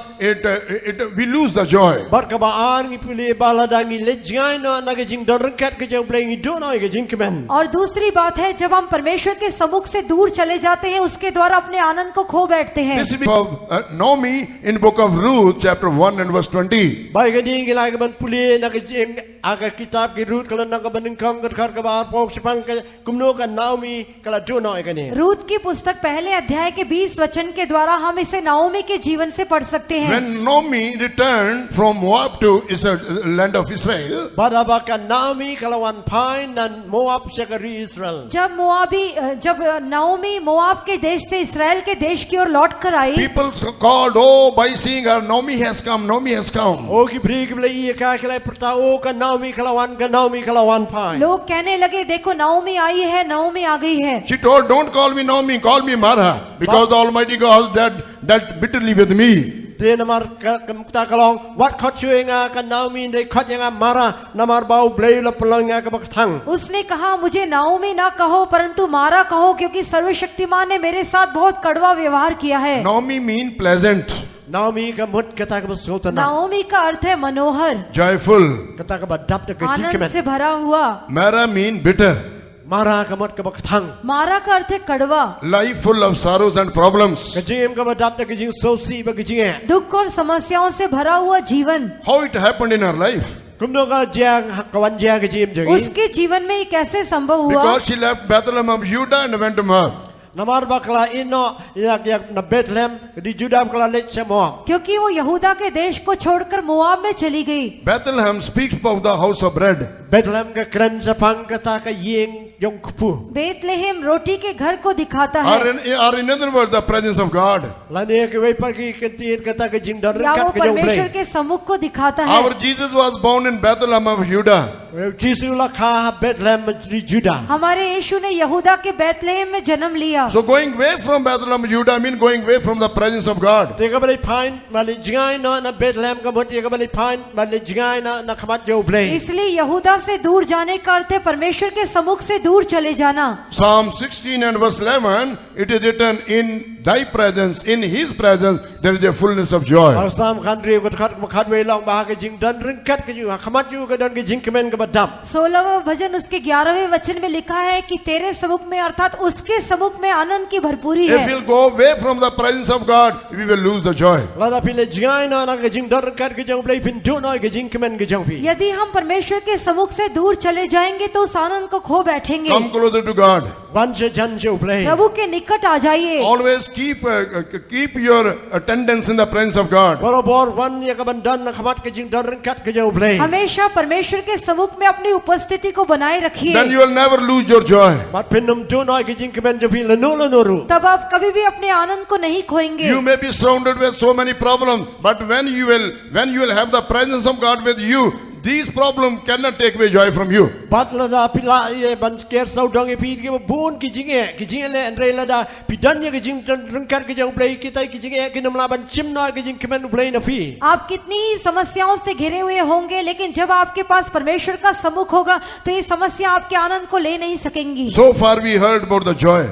we lose the joy.
bar ka baan ngi puli baladangi lejngai no na kijing don rengkat kijang blai ngi do no kijing kemen
और दूसरी बात है, जब हम परमेश्वर के सम्मुख से दूर चले जाते हैं, उसके द्वारा अपने आनंद को खो बैठते हैं।
This is of Naomi in book of Ruth, chapter 1 and verse 20.
bai ka ding gilai ka ban puli na kijing aga kitab ki Rut kalau na ka ban kang ka ka bar pok sepang ka kumno ka Naomi kala do no ka ni
Ruth की पुस्तक पहले अध्याय के 20 वचन के द्वारा हम इसे नाओमी के जीवन से पढ़ सकते हैं।
When Naomi returned from Moab to Israel, land of Israel,
pada baka Naomi kalawan pain dan Moab syakari Israel
जब नाओमी मोआब के देश से इस्राएल के देश की ओर लौट कर आई,
people called, oh, by seeing her, Naomi has come, Naomi has come.
o ki bri ki blai ka kalai pertau ka Naomi kalawan pain
लोग कहने लगे, देखो नाओमी आई है, नाओमी आ गई है।
She told, don't call me Naomi, call me Mara, because the Almighty God has dealt bitterly with me.
dia namar ka kalong wat khot chuenga ka Naomi dei khot yang mara namar bau blai la pelonga ka bakthang
उसने कहा, मुझे Naomi ना कहो परंतु मारा कहो, क्योंकि सर्वशक्तिमान ने मेरे साथ बहुत कड़वा व्यवहार किया है।
Naomi mean pleasant,
Naomi ka mut kata ka basotana
Naomi का अर्थ है मनोहर,
joyful.
kata ka badap de ka
आनंद
jingkemen
से भरा हुआ।
Mara mean bitter,
mara ka mut ka bakthang
मारा का अर्थ है कड़वा,
life full of sorrows and problems.
ka jing ka badap de ka jing sosi ba ka jing
दुख और समस्याओं से भरा हुआ जीवन।
How it happened in her life?
kumno ka jang kawan jang ka jim jagi
उसके जीवन में ये कैसे संभव हुआ?
Because she left Bethlehem of Judah and went to Moab.
namar bakla ino yak na Bethlehem di Judah kala lech semua
क्योंकि वो यहूदा के देश को छोड़कर मोआब में चली गई।
Bethlehem speaks of the house of bread.
Bethlehem ka kren sapang kata ka ying yong kupu
बेतलेहम रोटी के घर को दिखाता
Or
है,
in other words, the presence of God.
lani ke wei par ki kentir kata ka jing dar
या वो
kat ka jong
परमेश्वर
blai
के सम्मुख को दिखाता है।
Our Jesus was born in Bethlehem of Judah.
Jisu la kha Bethlehem di Judah
हमारे यीशु ने यहूदा के बेतलेहम में जन्म लिया।
So going away from Bethlehem of Judah means going away from the presence of God.
te ka bali pain mali jingai no na Bethlehem ka mut ka bali pain mali jingai na khamat jo blai
इसलिए यहूदा से दूर जाने का अर्थ है परमेश्वर के सम्मुख से दूर चले जाना।
Psalm 16 and verse 11, it is written, in thy presence, in his presence, there is a fullness of joy.
Al sam khan ri ko khat khat wei long ba ka jing dan ring kat ka ju khamat ju ka dan ka jing kemen ka badam
16वां भजन उसके 11वें वचन में लिखा है कि तेरे सम्मुख में अर्थात उसके सम्मुख में आनंद की भरपूरी
If
है।
we'll go away from the presence of God, we will lose the joy.
la da pile jingai no na ka jing dar kat ka jong blai pin du no ka jing kemen ka jong pi
यदि हम परमेश्वर के सम्मुख से दूर चले जाएंगे तो उस आनंद को खो बैठेंगे।
Come closer to God.
wan se jan jo blai
प्रभु के निकट आ जाइए।
Always keep your attendance in the presence of God.
Bor wan ya ka ban dan na khamat ka jing dar ring kat ka jong blai
हमेशा परमेश्वर के सम्मुख में अपनी उपस्थिति को बनाए
Then
रखिए,
you will never lose your joy.
mat pin num du no ka jing kemen jo pi la no ru
तब आप कभी भी अपने आनंद को नहीं खोएंगे।
You may be surrounded with so many problems, but when you will have the presence of God with you, these problems cannot take away joy from you.
bat la da pila ye ban ker sau dong e pi ke bun ki jing le andre la da pi dan ye ka jing ring kat ka jong blai ki tai ki jing ki num la ban chim no ka jing kemen blai na pi
आप कितनी ही समस्याओं से घिरे हुए होंगे, लेकिन जब आपके पास परमेश्वर का सम्मुख होगा तो ये समस्या आपके आनंद को ले नहीं सकेंगी।
So far we heard about the joy.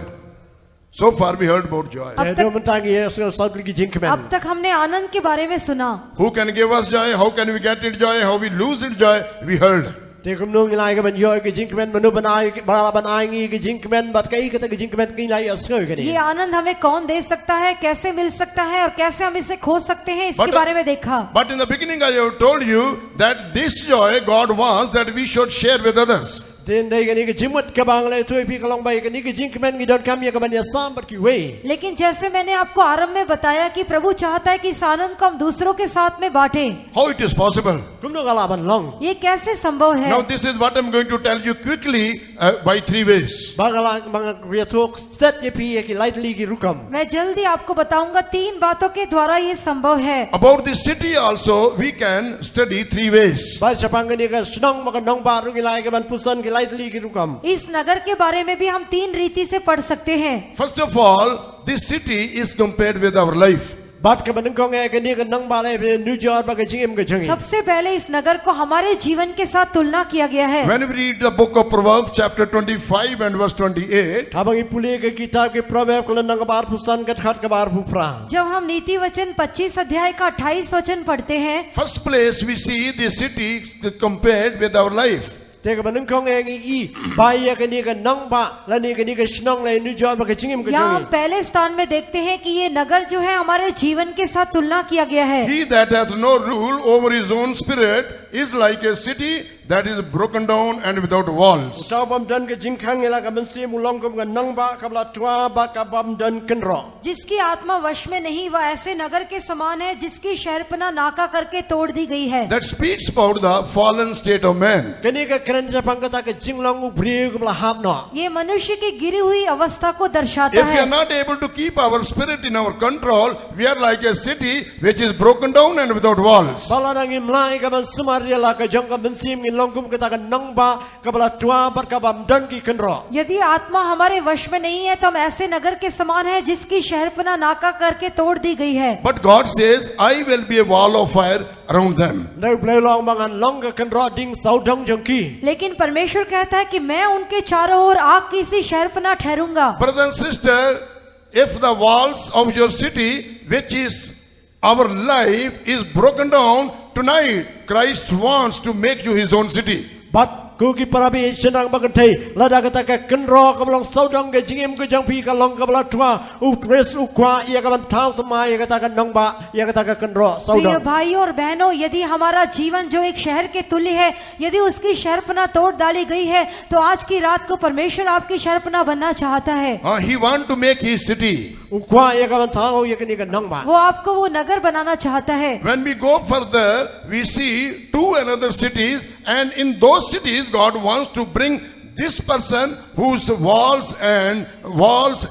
So far we heard about joy.
अब
do
तक
man tang ye so sau ki jing kemen
अब तक हमने आनंद के बारे में सुना,
Who can give us joy? How can we get it joy? How we lose it joy? We heard.
te kum nong lai ka ban yo ka jing kemen manu ban ai ngi ka jing kemen bat kai ka ta ka jing kemen ki lai asoi ka
ये
ni
आनंद हमें कौन दे सकता है, कैसे मिल सकता है और कैसे हम इसे खो सकते हैं, इसके
But-
बारे में देखा।
But in the beginning I have told you that this joy God wants that we should share with others.
den dai ka ni ka jimut ka bang lai thoi pi ka long bai ka ni ka jing kemen ki don kam ya ka ban ya sam bat ki wei
लेकिन जैसे मैंने आपको आरंभ में बताया कि प्रभु चाहता है कि इस आनंद को हम दूसरों के साथ में बांटें।
How it is possible?
kum nong ala ban long
ये कैसे संभव है?
Now this is what I'm going to tell you quickly by 3 ways.
bagala mang ria thok stet ye pi ye ki lightly ki rukam
मैं जल्दी आपको बताऊंगा 3 बातों के द्वारा ये संभव है।
About the city also we can study 3 ways.
ba sapang ka ni ka snong ma ka nong ba ru ki lai ka ban pusan ki lightly ki rukam.
इस नगर के बारे में भी हम 3 रीति से पढ़ सकते हैं।
First of all, this city is compared with our life.
Bat ka banang kong ke ni ka nang ba lai New York ba ka jingim ka jangi.
सबसे पहले इस नगर को हमारे जीवन के साथ तुलना किया गया है।
When we read the book of Proverbs, chapter 25 and verse 28,
Habang ipuli ke kitab ke Proverb ko nang kabar pusan ka khat kabar pupra.
जब हम नीति वचन 25 अध्याय का 28 वचन पढ़ते हैं,
first place we see the city compared with our life.
Te ka banang kong i ba ya ka ni ka nang ba la ni ka shnong lai New York ba ka jingim ka
यहाँ हम
jangi.
पहले स्थान में देखते हैं कि ये नगर जो है हमारे जीवन के साथ तुलना किया गया है।
He that hath no rule over his own spirit is like a city that is broken down and without walls.
Tau bam dan ka jingkhang ila ka mensi mulong kom ka nang ba ka bla tua ba ka bam dan kenro.
जिसकी आत्मा वश में नहीं वह ऐसे नगर के समान है जिसकी शहरपना नाका करके तोड़ दी गई है।
That speaks about the fallen state of man.
Kani ka kren sa pangkata ka jinglong ubri ka bla hap no.
ये मनुष्य की गिरी हुई अवस्था को दर्शाता
If we
है।
are not able to keep our spirit in our control, we are like a city which is broken down and without walls.
Bala nang imlai ka man sumaria la ka jong ka mensi ngilong kom ka nang ba ka bla tua ba ka bam dan ki kenro.
यदि आत्मा हमारे वश में नहीं है तो हम ऐसे नगर के समान है जिसकी शहरपना नाका करके तोड़ दी गई है।
But God says, I will be a wall of fire around them.
Nau play long mangan long ka kenro ding sau dong jong ki.
लेकिन परमेश्वर कहता है कि मैं उनके चारों ओर आग की सी शहरपना ठहरूंगा।
Brother and sister, if the walls of your city, which is our life, is broken down tonight, Christ wants to make you his own city.
Bat ku ki parabi senang bagantai lada kata ka kenro ka long sau dong ka jingim ka jong pi ka long ka bla tua u tres u kwa ia ka ban thau tma ia kata ka nong ba ia kata ka kenro sau
प्रिय
dong.
भाइयों और बहनों, यदि हमारा जीवन जो एक शहर के तुल्य है, यदि उसकी शहरपना तोड़ डाली गई है, तो आज की रात को परमेश्वर आपकी शहरपना बनना चाहता है।
He wants to make his city.
U kwa ia ka ban thau ia ka ni ka nong ba.
वो आपको वो नगर बनाना चाहता है।
When we go further, we see 2 another cities, and in those cities, God wants to bring this person whose walls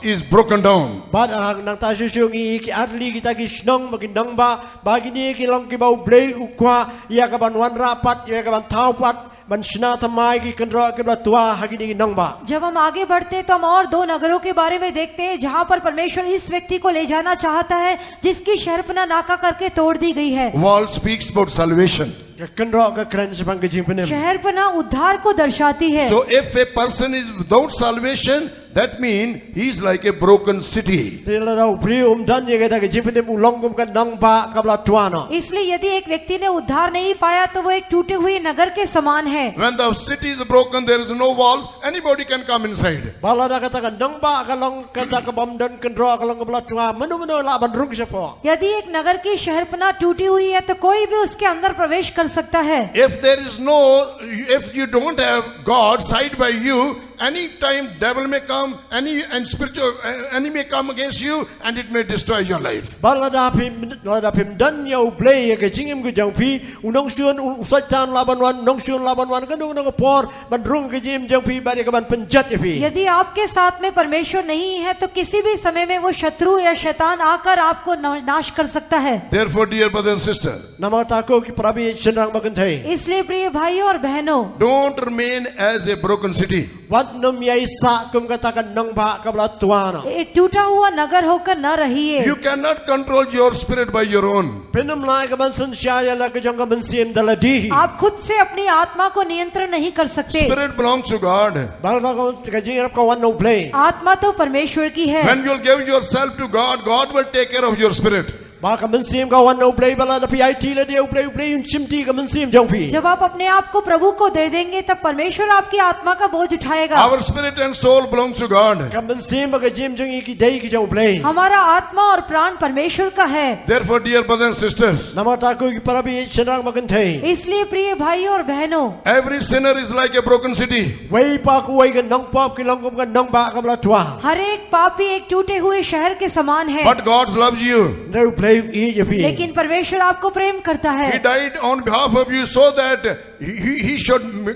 is broken down.
Bat nang ta shu ngi ki atli kita ki snong bagi nong ba bagi ni ki long ki bau blei u kwa ia ka ban wan rapat ia ka ban thau pat ban shna thamai ki kenro ki bla tua hagi ni ki nong ba.
जब हम आगे बढ़ते हैं तो हम और 2 नगरों के बारे में देखते हैं जहां पर परमेश्वर इस व्यक्ति को ले जाना चाहता है जिसकी शहरपना नाका करके तोड़ दी गई है।
Wall speaks about salvation.
Ka kenro ka kren sa pang ka jing penem.
शहरपना उद्धार को दर्शाती है।
So if a person is without salvation, that means he is like a broken city.
Te la rau pri dan ye ka jing penem u long kum ka nong ba ka bla tua no.
इसलिए यदि एक व्यक्ति ने उद्धार नहीं पाया तो वो एक टूटे हुए नगर के समान है।
When the city is broken, there is no wall, anybody can come inside.
Bala da kata ka nong ba ka long kata ka bam dan kenro ka long ka bla tua menu la ban rung sa po.
यदि एक नगर की शहरपना टूटी हुई है तो कोई भी उसके अंदर प्रवेश कर सकता है।
If you don't have God side by you, any time devil may come, and spiritual enemy may come against you, and it may destroy your life.
Bala da pim dan ya u blei ka jingim ka jong pi u nong suan u satan laban wan nong suan laban wan ka nong ka por ban rung ka jim jong pi ba ka ban penjat ya pi.
यदि आपके साथ में परमेश्वर नहीं है तो किसी भी समय में वो शत्रु या शैतान आकर आपको नाश कर सकता है।
Therefore, dear brother and sister,
Nama ta ko ki prabi senang magantai.
इसलिए प्रिय भाइयों और बहनों,
don't remain as a broken city.
Wat nom ya isa kum kata ka nong ba ka bla tua no.
एक टूटा हुआ नगर होकर न रहिए।
You cannot control your spirit by your own.
Penum lai ka ban sun sha ya la ka jong ka ban sim daladi.
आप खुद से अपनी आत्मा को नियंत्रण नहीं कर सकते।
Spirit belongs to God.
Bala ka jing ka wan no blei.
आत्मा तो परमेश्वर की है।
When you'll give yourself to God, God will take care of your spirit.
Ba ka ban sim ka wan no blei bala da pi IT la dia blei un sim ti ka ban sim jong pi.
जब आप अपने आप को प्रभु को दे देंगे तब परमेश्वर आपकी आत्मा का बोझ उठाएगा।
Our spirit and soul belongs to God.
Ka ban sim ba ka jim jong ki dei ki jong blei.
हमारा आत्मा और प्राण परमेश्वर का है।
Therefore, dear brothers and sisters,
Nama ta ko ki prabi senang magantai.
इसलिए प्रिय भाइयों और बहनों,
every sinner is like a broken city.
Wei pa ku wei ka nong pop ki long kum ka nong ba ka bla tua.
हर एक पापी एक टूटे हुए शहर के समान है।
But God loves you.
No blei Dave e ya pi.
लेकिन परमेश्वर आपको प्रेम करता
He
है।
died on behalf of you so that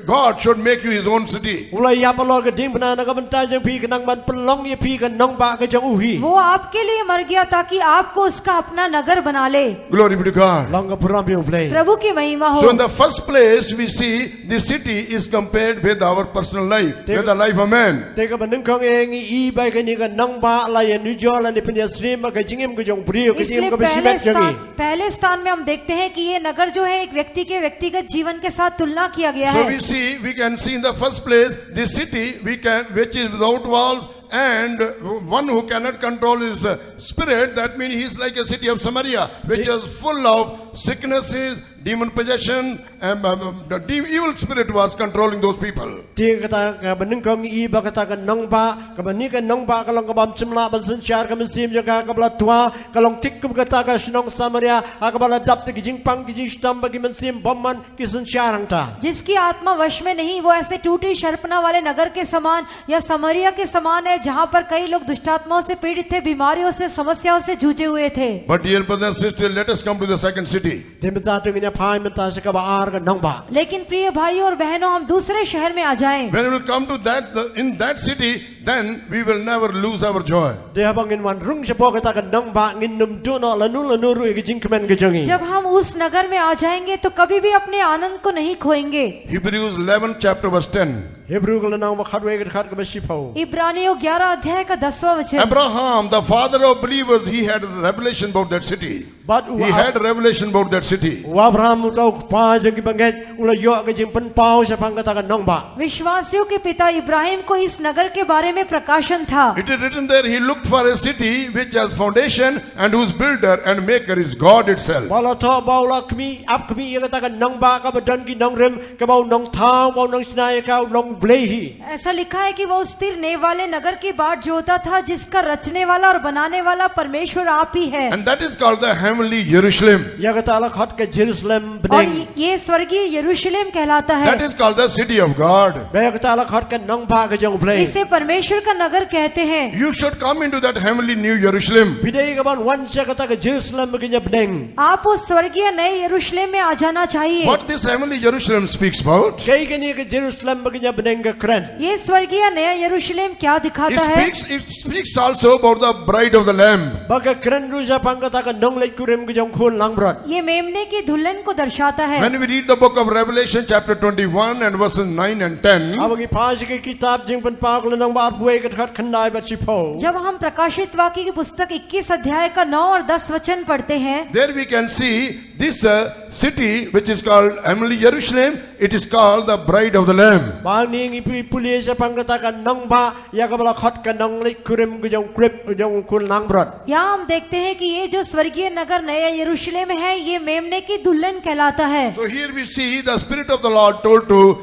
God should make you his own city.
Ulai ya palor ke ding bana na ka banta jang pi kanang ban pelong ya pi kanang ba ke jang uhi.
वो आपके लिए मर गया ताकि आपको उसका अपना नगर बना ले।
Glory be to God.
Long ka puram pi play.
प्रभु की महिमा हो।
So in the first place, we see the city is compared with our personal life, with the life of man.
Te ka banung kong e bai ka ni ka nang ba la ya nu jo la ni pnya srim ka jingim ka jong priyo ka
इसलिए
jingim ka besimet jangi.
पहले स्थान में हम देखते हैं कि ये नगर जो है एक व्यक्ति के व्यक्तिगत जीवन के साथ तुलना किया गया
So
है।
we can see in the first place, the city which is without walls, and one who cannot control his spirit, that means he is like a city of Samaria, which is full of sicknesses, demon possession, and the evil spirit was controlling those people.
Te kata ka banung kong e ba kata ka nang ba ka bani ka nang ba ka long ka bam chimla ban sun char ka mensim jaga ka bla tua ka long tik ka kata ka shnong Samaria ka bala dap te jing pang jing stam ba ki mensim bomman ki sun char ang ta.
जिसकी आत्मा वश में नहीं वो ऐसे टूटी शर्पना वाले नगर के समान या समरिया के समान है जहाँ पर कई लोग दुष्टात्माओं से पीड़ित थे, बीमारियों से, समस्याओं से जूझे हुए थे।
But dear brothers and sisters, let us come to the second city.
Te mata tu nya phai mata sa ka ba ar ka nang ba.
लेकिन प्रिय भाइयों और बहनों, हम दूसरे शहर में आ जाएं।
When we will come to that, in that city, then we will never lose our joy.
Te ha bang in wan rung sa po kata ka nang ba ngin num tu no la nu ru ki jing kemen ka jangi.
जब हम उस नगर में आ जाएंगे तो कभी भी अपने आनंद को नहीं खोएंगे।
Hebrews 11 chapter verse 10.
Hebrew ka nang ba khatwe ka khat ka ba sipau.
इब्रानियों 11 अध्याय का 10वां वचन।
Abraham, the father of believers, he had a revelation about that city.
But
He had a revelation about that city.
wa Abraham tau pa jang ki banget ula yo ka jing pen pau sa pang kata ka nang ba.
विश्वासियों के पिता इब्राहिम को इस नगर के बारे में प्रकाशन था।
It is written there, he looked for a city which has foundation and whose builder and maker is God itself.
Bala tho bau la kmi ap kmi ya kata ka nang ba ka badan ki nang rem ka bau nang thau bau nang snai ka long blehi.
ऐसा लिखा है कि वो स्थिर नेव वाले नगर की बाट जोता था जिसका रचने वाला और बनाने वाला परमेश्वर आप ही है।
And that is called the heavenly Jerusalem.
Ya kata la khat ka Jerusalem
और
beneng.
ये स्वर्गीय यरूशलेम कहलाता है।
That is called the city of God.
Be kata la khat ka nang ba ka jong blei.
इसे परमेश्वर का नगर कहते हैं।
You should come into that heavenly new Jerusalem.
Bidai ka ban wan sa kata ka Jerusalem ka nya beneng.
आप उस स्वर्गीय नए यरूशलेम में आ जाना चाहिए।
What this heavenly Jerusalem speaks about?
Kay ka ni ka Jerusalem ka nya beneng ka kren.
ये स्वर्गीय नया यरूशलेम क्या दिखाता है?
It speaks also about the bride of the Lamb.
Ba ka kren ru sa pang kata ka nong lai kurem ka jong khun lang brot.
ये मेमने की दुल्हन को दर्शाता है।
When we read the book of Revelation chapter 21 and verses 9 and 10,
Abang ipa sa ka kitab jing pen pa ko nang ba puai ka khat khandai ba sipo.
जब हम प्रकाशित वाक्य की पुस्तक 21 अध्याय का 9 और 10 वचन पढ़ते हैं,
there we can see this city which is called heavenly Jerusalem. It is called the bride of the Lamb.
Bang ning ipi pulia sa pang kata ka nang ba ya ka bala khat ka nang lai kurem ka jong krip ka jong khun lang brot.
यहाँ हम देखते हैं कि ये जो स्वर्गीय नगर नया यरूशलेम है, ये मेमने की दुल्हन कहलाता है।
So here we see the Spirit of the Lord told to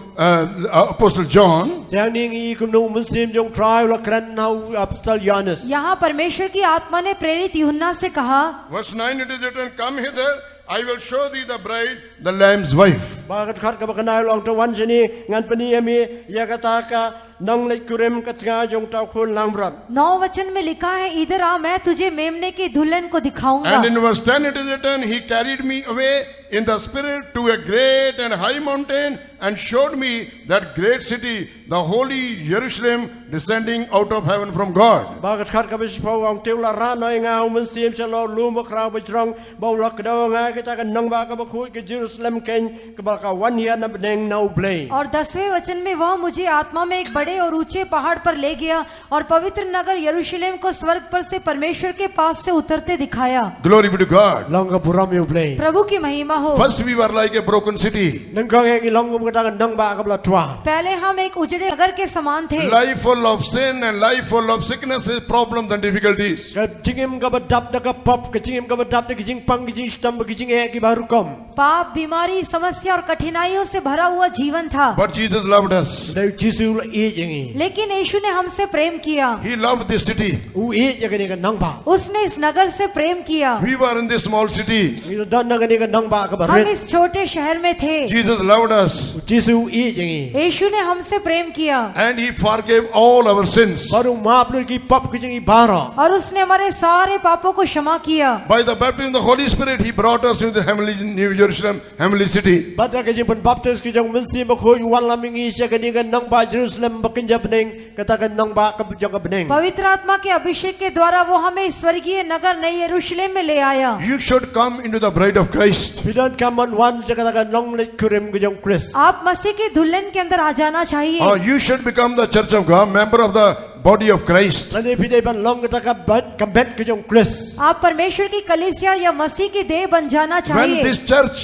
Apostle John,
Yang ning i kum nung munsim jong trial la kren hau apostol Johannes.
यहाँ परमेश्वर की आत्मा ने प्रेरित यूहन्ना से कहा,
verse 9 it is written, come hither, I will show thee the bride, the Lamb's wife.
Bakat khat ka bakanay long to wan sini ngan pani ami ya kata ka nang lai kurem ka tga jong tau khun lang brot.
9 वचन में लिखा है, इधर आ, मैं तुझे मेमने की दुल्हन को दिखाऊंगा।
And in verse 10 it is written, he carried me away in the spirit to a great and high mountain and showed me that great city, the holy Jerusalem, descending out of heaven from God.
Bakat khat ka bisipo ang tew la ra noi nga munsim sa lo lu mo kraw bajrong baw lak daw nga kita ka nang ba ka bakhui ka Jerusalem ken ka baka wan hiya na beneng now blay.
और 10वें वचन में वह मुझे आत्मा में एक बड़े और ऊंचे पहाड़ पर ले गया और पवित्र नगर यरूशलेम को स्वर्ग पर से परमेश्वर के पास से उतरते दिखाया।
Glory be to God.
Long ka puram you blay.
प्रभु की महिमा हो।
First we were like a broken city.
Nang ka ngi long mo kata ka nang ba ka bla twa.
पहले हम एक उजड़े नगर के समान थे,
Life full of sin and life full of sicknesses, problems and difficulties.
Ka jingim ka badap da ka pop ka jingim ka badap da ka jing pang ka jing stam ka jing e ki baru kom.
पाप, बीमारी, समस्या और कठिनाइयों से भरा हुआ जीवन था।
But Jesus loved us.
Dai jisu e อย่างงี้
लेकिन यीशु ने हमसे प्रेम किया,
He loved this city.
อูอีอย่างนี้ก็น้องบา
उसने इस नगर से प्रेम किया।
We were in this small city.
มีด้านนั้นก็นี่ก็น้องบาก็บา
हम
เร็ด
इस छोटे शहर में थे,
Jesus loved us
จีซูอีอย่างงี้
यीशु ने हमसे प्रेम किया
and He forgave all our sins.
บารุมาปลุกกีป๊อปก็อย่างงี้บาระ
और उसने हमारे सारे पापों को क्षमा किया।
By the baptism of the Holy Spirit, He brought us into the heavenly New Jerusalem, heavenly city.
บัดนั้นก็ยังเป็นบัพติสก็ยังมันซีมาคุยวันละมิงอีเชก็นี่ก็น้องบาเยรูซาเล็มบักกินจับเนงก็ตากันน้องบาก็ยังกับเนง
पवित्र आत्मा के अभिषेक के द्वारा वो हमें स्वर्गीय नगर नई यरूशलेम में ले आया।
You should come into the bride of Christ.
พี่น้องคำวันจะก็ตากันน้องเล็กคุเรมก็ยังคริส
आप मसीह के दुल्हन के अंदर आ जाना चाहिए।
You should become the church of God, member of the body of Christ.
และนี่พี่ได้บันลองก็ตากันบัดกับเบ็ดก็ยังคริส
आप परमेश्वर की कलीसिया या मसीह की देह बन जाना
When
चाहिए।
this church,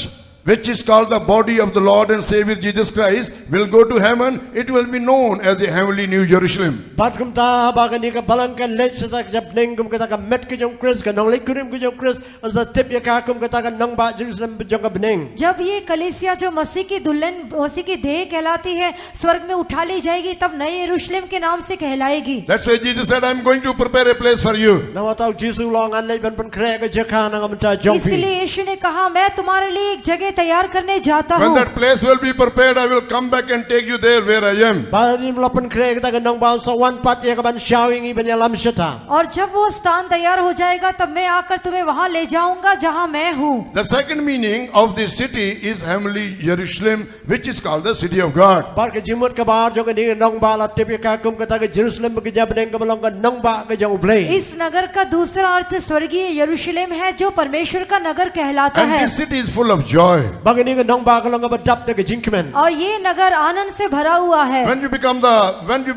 which is called the body of the Lord and Savior Jesus Christ, will go to heaven, it will be known as the heavenly New Jerusalem.
บัดกุมตาบากันนี่ก็บัลังกันเล็กสตาจับเนงกุมก็ตากันเม็ดก็ยังคริสกันน้องเล็กคุเรมก็ยังคริสอันสเต็ปยากากุมก็ตากันน้องบาเยรูซาเล็มยังกับเนง
जब ये कलीसिया जो मसीह की दुल्हन मसीह की देह कहलाती है स्वर्ग में उठा ली जाएगी, तब नए यरूशलेम के नाम से कहलाएगी।
That's why Jesus said, I'm going to prepare a place for you.
นว่าเต้าจีซูลองอันเล็กเป็นแคร์ก็จะฆ่านางมันตาจงฟี
इसलिए यीशु ने कहा, मैं तुम्हारे लिए एक जगह तैयार करने जाता
When
हूँ।
that place will be prepared, I will come back and take you there where I am.
บานี้เราเป็นแคร์ก็ตากันน้องบาสวรรค์ปัดเยกับบันชาวอย่างงี้เป็นยาลำชะตา
और जब वो स्थान तैयार हो जाएगा, तब मैं आकर तुम्हें वहां ले जाऊंगा जहां मैं हूँ।
The second meaning of this city is heavenly Jerusalem, which is called the city of God.
บาร์ก็จิมุดกับบาร์จงกันนี่น้องบาลาเทปยากากุมก็ตากันเยรูซาเล็มก็จะเป็นก็มาลองกันน้องบาก็ยังอุบเลย
इस नगर का दूसरा अर्थ स्वर्गीय यरूशलेम है, जो परमेश्वर का नगर कहलाता
And
है।
this city is full of joy.
บางกันนี่ก็น้องบาก็ลองกันบัดดับแต่ก็จิงคเมน
और ये नगर आनंद से भरा हुआ है।
When you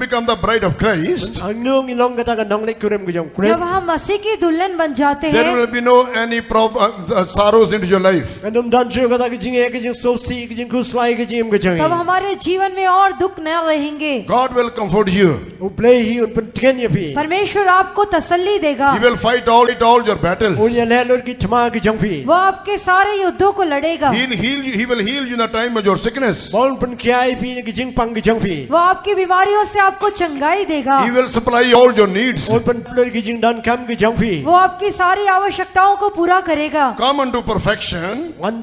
become the bride of Christ,
อันนู้นลองกันตากันน้องเล็กคุเรมก็ยังคริส
जब हम मसीह की दुल्हन बन जाते
there
हैं,
will be no any sorrows into your life.
กันนุ่มดันชื่อก็ตากันจิงเอก็จิงโซซีก็จิงคุสไลก็จิงก็จัง
तब हमारे जीवन में और दुख न रहेंगे।
God will comfort you.
อุบเลยฮีอุนเป็นเทนยาพี
परमेश्वर आपको तसल्ली देगा।
He will fight all your battles.
อุนยาแลลุดกิทมาก็จังพี
वो आपके सारे युद्धों को लड़ेगा।
He'll heal you. He will heal you in the time of your sickness.
บอลเป็นขี้ไอพีก็จิงปังก็จังพี
वो आपकी बीमारियों से आपको चंगाई देगा।
He will supply all your needs.
อุนเป็นลุดก็จิงดันคำก็จังพี
वो आपकी सारी आवश्यकताओं को पूरा करेगा।
Come unto perfection.
วัน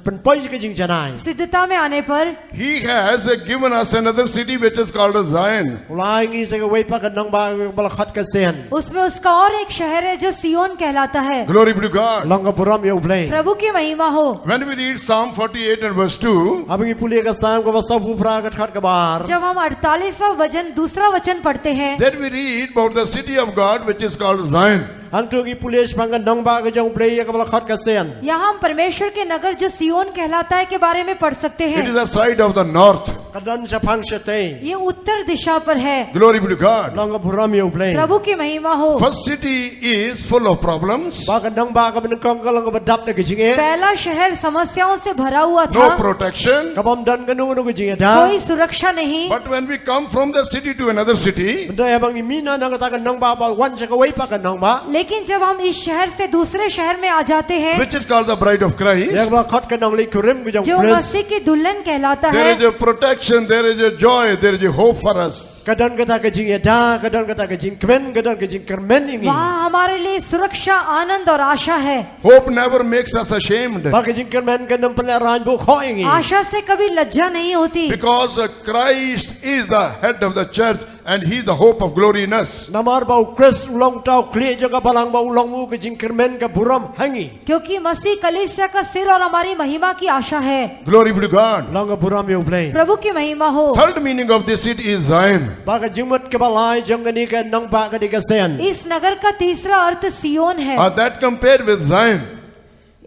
เป็นป้อยก็จิงจะนาย
सिद्धता में आने पर
He has given us another city which is called as Zion.
ลายงี้จะก็ไว้พักกันน้องบาบลขัดกันเซียน
उसमें उसका और एक शहर है जो सियोन कहलाता है।
Glory be to God.
ลองกับบุรมยาอุบเลย
प्रभु की महिमा हो।
When we read Psalm 48 and verse 2,
अब ये पुलिया का साम को बस सब ऊपरा का खट का बार
जब हम 48वां वचन दूसरा वचन पढ़ते हैं,
then we read about the city of God which is called Zion.
हम तो की पुलिस पंगन नंग बा के जाऊं प्ले का बल खट का सेन
यहाँ हम परमेश्वर के नगर जो सियोन कहलाता है के बारे में पढ़ सकते
It is
हैं।
the side of the north.
कदन से फंग शते
ये उत्तर दिशा पर है।
Glory be to God.
लंग बुरम यू प्ले
प्रभु की महिमा हो।
First city is full of problems,
बा का नंग बा का बन कंग का लंग बदप ने किचिंगे
पहला शहर समस्याओं से भरा हुआ
no
था,
protection.
कब हम दन का नुगु किचिंगे था
कोई सुरक्षा नहीं।
But when we come from the city to another city,
बंदे अब मीना नंग ता का नंग बा बा वन से का वही पा का नंग बा
लेकिन जब हम इस शहर से दूसरे शहर में आ जाते हैं,
which is called the bride of
एक
Christ,
बा खट का नंग ली कुरिम के जाऊं
जो
प्लेस
मसीह की दुल्हन कहलाता
there
है,
is a protection, there is a joy, there is a hope for us.
कदन का ता के जिंगे दा कदन का ता के जिंग कमेन कदन के जिंग करमेन इंगी
वहाँ हमारे लिए सुरक्षा, आनंद और आशा है।
Hope never makes us ashamed
बा के जिंग करमेन के नंग पले राज बो खो इंगी
आशा से कभी लज्जा नहीं होती,
because Christ is the head of the church and he is the hope of glory in us.
नमार बाउ क्रिस उलोंग टाउ क्लिए जगह बलांग बाउ उलोंग मु के जिंग करमेन का बुरम हंगी
क्योंकि मसीह कलीसिया का सिर और हमारी महिमा की आशा है।
Glory be to God.
लंग बुरम यू प्ले
प्रभु की महिमा हो।
Third meaning of this city is Zion.
बा के जिंगमत के बलाई जंगनी के नंग बा के दिके सेन
इस नगर का तीसरा अर्थ सियोन है।
That compared with Zion.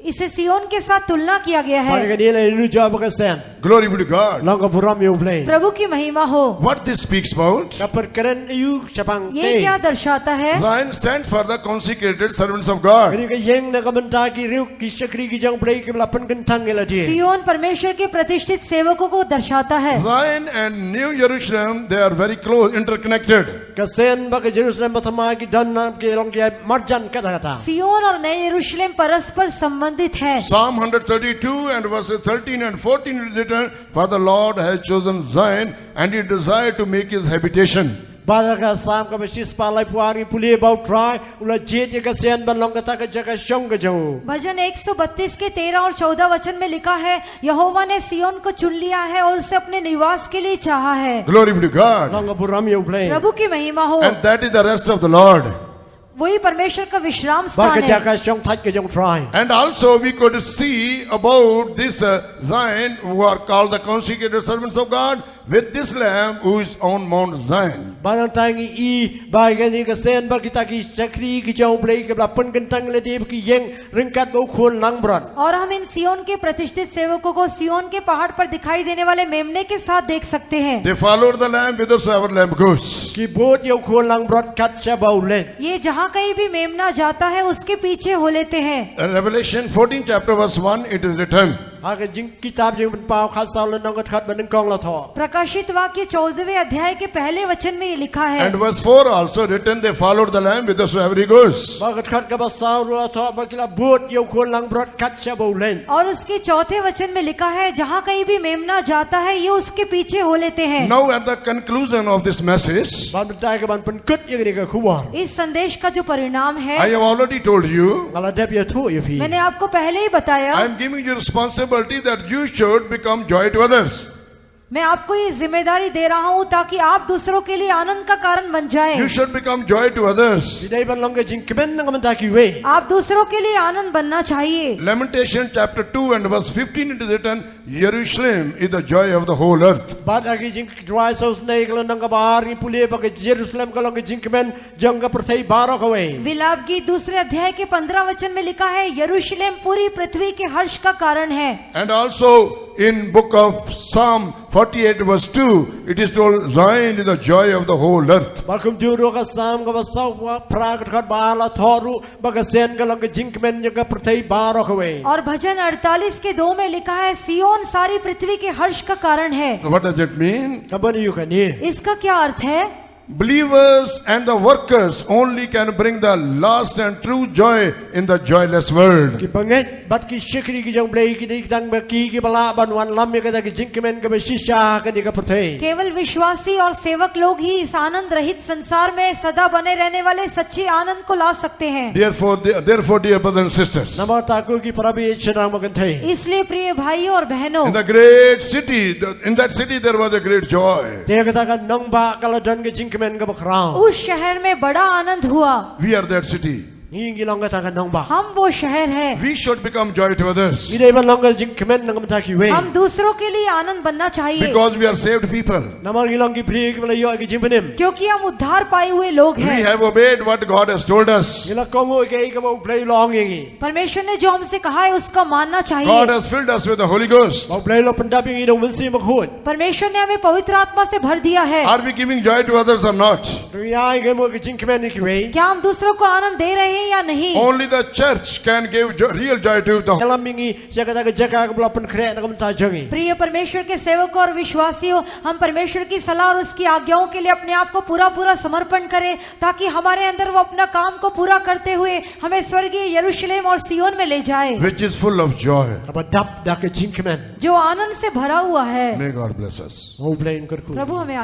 इसे सियोन के साथ तुलना किया गया
बा
है।
के नीले नु जब के सेन
Glory be to God.
लंग बुरम यू प्ले
प्रभु की महिमा हो।
What this speaks about?
Kapoor Karan you शपंग
ये क्या दर्शाता है?
Zion stands for the consecrated servants of God.
कनी के येंग न कमंता की रिउ की शकरी की जंग प्ले के बलापन कन ठंग गेला जी
सियोन परमेश्वर के प्रतिष्ठित सेवकों को दर्शाता है।
Zion and New Jerusalem, they are very close, interconnected.
का सेन बा के जेरूशलेम बथमा की दन नाम के लंग के मर्जन कथा कथा
सियोन और नए यरूशलेम परस्पर संबंधित संबंधित है।
Psalm 132 and verses 13 and 14 is written, For the Lord has chosen Zion and he desired to make his habitation.
Badaga Sam ka basis palai puari puli bau try ula jet ye ka sen ban long ka ta ka jaka shong ka jau.
भजन 132 के 13 और 14 वचन में लिखा है, यहोवा ने सियोन को चुन लिया है और उसे अपने निवास के लिए चाहा है।
Glory be to God.
Long ka buram ye play.
प्रभु की महिमा हो।
And that is the rest of the Lord.
वही परमेश्वर का विश्राम
Ba
स्थान
ka
है।
jaka shong thaj ka jong try.
And also we could see about this Zion who are called the consecrated servants of God with this lamb who is on Mount Zion.
Banang tangi I ba ka ni ka sen ba kita ki sakri ki jau play ka bla pen kan tang le de ki yeng ringkat bau khon lang bran.
और हम इन सियोन के प्रतिष्ठित सेवकों को सियोन के पहाड़ पर दिखाई देने वाले मेमने के साथ देख सकते हैं।
They followed the lamb whithersoever lamb goes.
Ki bot ye khon lang bran kat cha bau len.
ये जहाँ कहीं भी मेमना जाता है उसके पीछे हो लेते हैं।
In Revelation 14 chapter verse 1 it is written,
Ha ka jing kitab jing ban pau khat saw le nong ka khat ban kong la tho.
प्रकाशित वाक्य 14वें अध्याय के पहले वचन में ये लिखा है।
and verse 4 also written, they followed the lamb whithersoever he goes.
Ba ka khat ka ba saw ru tho ba kila bot ye khon lang bran kat cha bau len.
और उसके चौथे वचन में लिखा है, जहाँ कहीं भी मेमना जाता है ये उसके पीछे हो लेते हैं।
Now at the conclusion of this message,
Ban tai ka ban pen kut ye ni ka khuwar.
इस संदेश का जो परिणाम
I
है,
have already told you,
Ngala dep ye thu ye phi.
मैंने आपको पहले ही बताया।
I am giving you responsibility that you should become joy to others.
मैं आपको ये जिम्मेदारी दे रहा हूँ ताकि आप दूसरों के लिए आनंद का कारण बन जाए।
You should become joy to others.
Bidai ban long ka jing kemen nang man ta ki we.
आप दूसरों के लिए आनंद बनना चाहिए।
Lamentation chapter 2 and verse 15 it is written, Jerusalem is the joy of the whole earth.
Bat agi jing dry sauce nei ka nang ka bar ni puli ba ka Jerusalem ka long ka jing kemen jang ka prathai baro ka we.
विलाप गीत दूसरे अध्याय के 15 वचन में लिखा है, यरूशलेम पूरी पृथ्वी के हर्ष का कारण है।
And also in book of Psalm 48 verse 2, it is told, Zion is the joy of the whole earth.
Ba kum ju ro ka sam ka ba saw wa pra ka khat ba la thoru ba ka sen ka long ka jing kemen jang ka prathai baro ka we.
और भजन 48 के 2 में लिखा है, सियोन सारी पृथ्वी के हर्ष का कारण है।
What does it mean?
Ka ban yu ka ni.
इसका क्या अर्थ है?
Believers and the workers only can bring the last and true joy in the joyless world.
Ki banget bat ki shikri ki jang blai ki dik dang ba ki bala ban wan lam ye ka ta ki jing kemen ka ba shisha ka ni ka prathai.
केवल विश्वासी और सेवक लोग ही इस आनंद रहित संसार में सदा बने रहने वाले सच्चे आनंद को ला सकते हैं।
Therefore, dear brothers and sisters,
Nama taku ki parabi chenang makan thai.
इसलिए प्रिय भाइयों और बहनों,
in the great city, in that city there was a great joy.
Dia katakan nong ba kala dan ke jing kemen ka bakrao.
उस शहर में बड़ा आनंद हुआ।
We are that city.
Hingi long katakan nong ba.
हम वो शहर है।
We should become joy to others.
Ide ban long ka jing kemen nang mata ki we.
हम दूसरों के लिए आनंद बनना चाहिए,
Because we are saved people.
Namar gi long ki pri ki bala yo ki jing penim.
क्योंकि हम उद्धार पाए हुए लोग
We
हैं।
have obeyed what God has told us.
Gila kongo ke ka ba play long yengi.
परमेश्वर ने जो हमसे कहा है उसका मानना
God
चाहिए।
has filled us with the Holy Ghost.
Ba play lo pandap yengi dong mensi makhut.
परमेश्वर ने हमें पवित्र आत्मा से भर दिया है।
Are we giving joy to others or not?
Tu ai ke mo ki jing kemen ni ki we.
क्या हम दूसरों को आनंद दे रहे हैं या नहीं?
Only the church can give real joy to the
Dalam yengi saya kata ke jaka ka bala pen kre nang mata jangi.
प्रिय परमेश्वर के सेवकों और विश्वासियों, हम परमेश्वर की सलाह और उसकी आज्ञाओं के लिए अपने आप को पूरा पूरा समर्पण करें ताकि हमारे अंदर वो अपना काम को पूरा करते हुए हमें स्वर्गीय यरूशलेम और सियोन में ले जाए,
which is full of joy.
Ba dap dak ke jing kemen.
जो आनंद से भरा हुआ है।
May God bless us.
Mo play in kerku.
प्रभु हमें